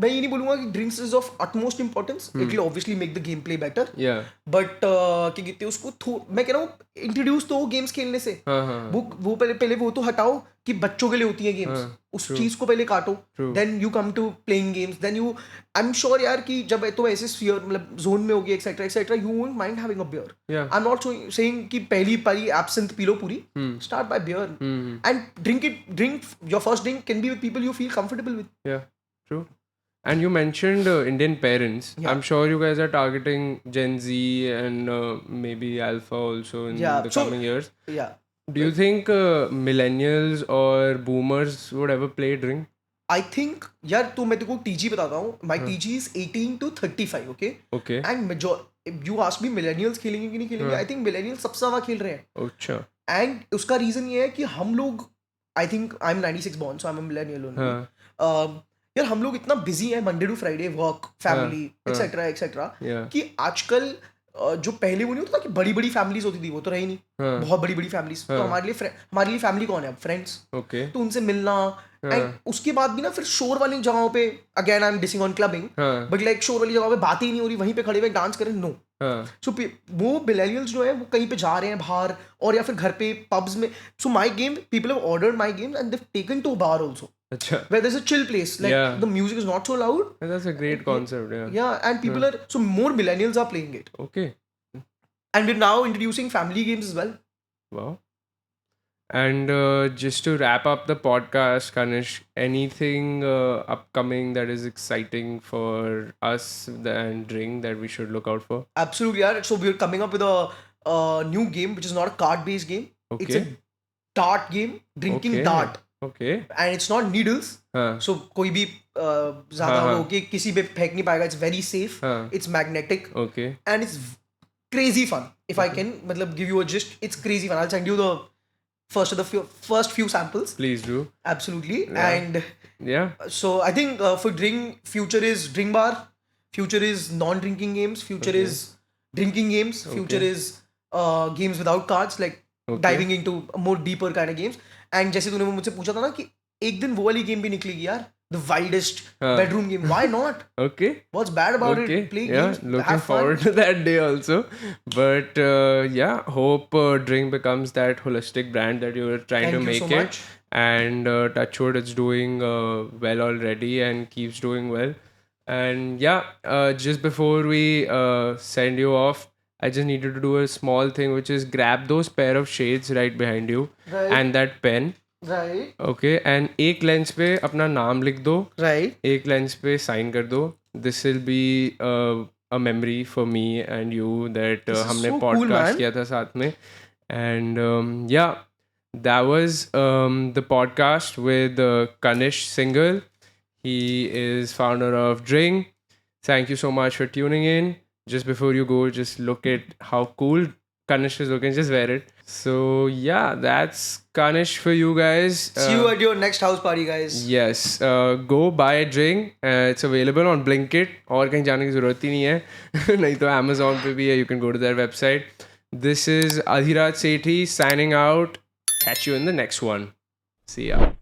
मैं ये नहीं बोलूंगा कि drinks is of utmost importance. It will obviously make the game play better. Yeah. But क्या कहते हैं उसको मैं कह रहा हूँ इंट्रोड्यूस तो गेम्स खेलने से. वो पहले वो तो हटाओ कि बच्चों के लिए होती है गेम्स. उस चीज को पहले काटो. Then you come to playing games. Then you I am sure यार कि जब तुम ऐसे स्फीयर मतलब जोन में होगी etcetera etcetera, you won't mind having a beer. I am not saying कि पहली पारी एब्सेंथ पी लो पूरी. Start by beer and drink your first drink can be with people you feel comfortable with. Yeah. True. And you mentioned Indian parents. Yeah. I'm sure you guys are targeting Gen Z and maybe Alpha also in Yeah, the so- coming years. Yeah. Do you think millennials or boomers would ever play Drink? I think यार तो मैं तेको TG बताता हूँ. My TG is 18 to 35, okay? Okay. And if you ask me millennials खेलेंगे कि नहीं खेलेंगे, I think millennials सबसे ज़्यादा खेल रहे हैं. अच्छा. And उसका रीजन ये है कि हम लोग, I think I'm 96 born, so I'm a millennial only. यार हम लोग इतना बिजी हैं Monday to Friday, work, family, etcetera etcetera, Yeah. कि आजकल जो पहले वो नहीं होता था कि बड़ी बड़ी फैमिलीज होती थी, वो तो रही नहीं. बहुत बड़ी बड़ी फैमिलीज. तो हमारे लिए फैमिली कौन है अब? फ्रेंड्स. Okay. तो उनसे मिलना, एंड उसके बाद भी ना फिर शोर वाली जगहों पे, again I am dissing on clubbing, हाँ. बट लाइक शोर वाली जगहों पे बातें ही नहीं हो रही, वहीं पे खड़े हुए डांस करें, नो. हाँ. सो वो मिलेनियल्स जो है वो कहीं पे जा रहे हैं बाहर, और या फिर घर पे पब्स में. So my game, people have ordered my games and they have taken to bar also, अच्छा. where there's a chill place, like Yeah. the music is not so loud. That's a great concept. Yeah. Yeah, and people are, so more millennials are playing it, Okay. and we're now introducing family games as well. Wow. And just to wrap up the podcast, Kanish, anything upcoming that is exciting for us and Drink that we should look out for? Absolutely, yeah. So we're coming up with a new game which is not a card-based game. It's Okay. a dart game, drinking Okay. dart, Okay. and it's not needles. हाँ. So कोई भी ज़्यादा हाँ, हो कि किसी पे फेंक नहीं पाएगा. It's very safe. हाँ. It's magnetic, Okay. and it's crazy fun. If I can, मतलब give you a gist, it's crazy fun. I'll send you the first few samples. Please do. Absolutely. Yeah. And Yeah. so I think for drink, future is drink bar, future is non-drinking games, future Okay. is drinking games, future Okay. is games without cards, like Okay. diving into more deeper kind of games. And जैसे तूने मुझसे पूछा था ना कि एक दिन वो वाली गेम भी निकलेगी यार, the wildest हाँ. bedroom game. Why not? Okay. What's bad about Okay. it? Play Yeah. games, Looking have fun. forward to that day also. But yeah, hope Drink becomes that holistic brand that you were trying Thank to you make so it. much. And Touchwood, it's doing well already and keeps doing well. And yeah, just before we send you off, I just needed to do a small thing, which is grab those pair of shades right behind you Right. and that pen. Right. Okay, and एक lens पे अपना नाम लिख दो, Right. एक lens पे sign कर दो. This will be a memory for me and you that This is हमने so cool, podcast man. किया था साथ में. And yeah, that was the podcast with Kanish Singhal. He is founder of Drink. Thank you so much for tuning in. Just before you go, just look at how cool Kanish is looking. Just wear it. So yeah, that's Kanish for you guys. See you at your next house party, guys. Yes, go buy a drink. It's available on Blinkit. और कहीं जाने की ज़रूरत ही नहीं है. नहीं तो Amazon पे भी है. You can go to their website. This is Adhiraj Sethi signing out. Catch you in the next one. See ya.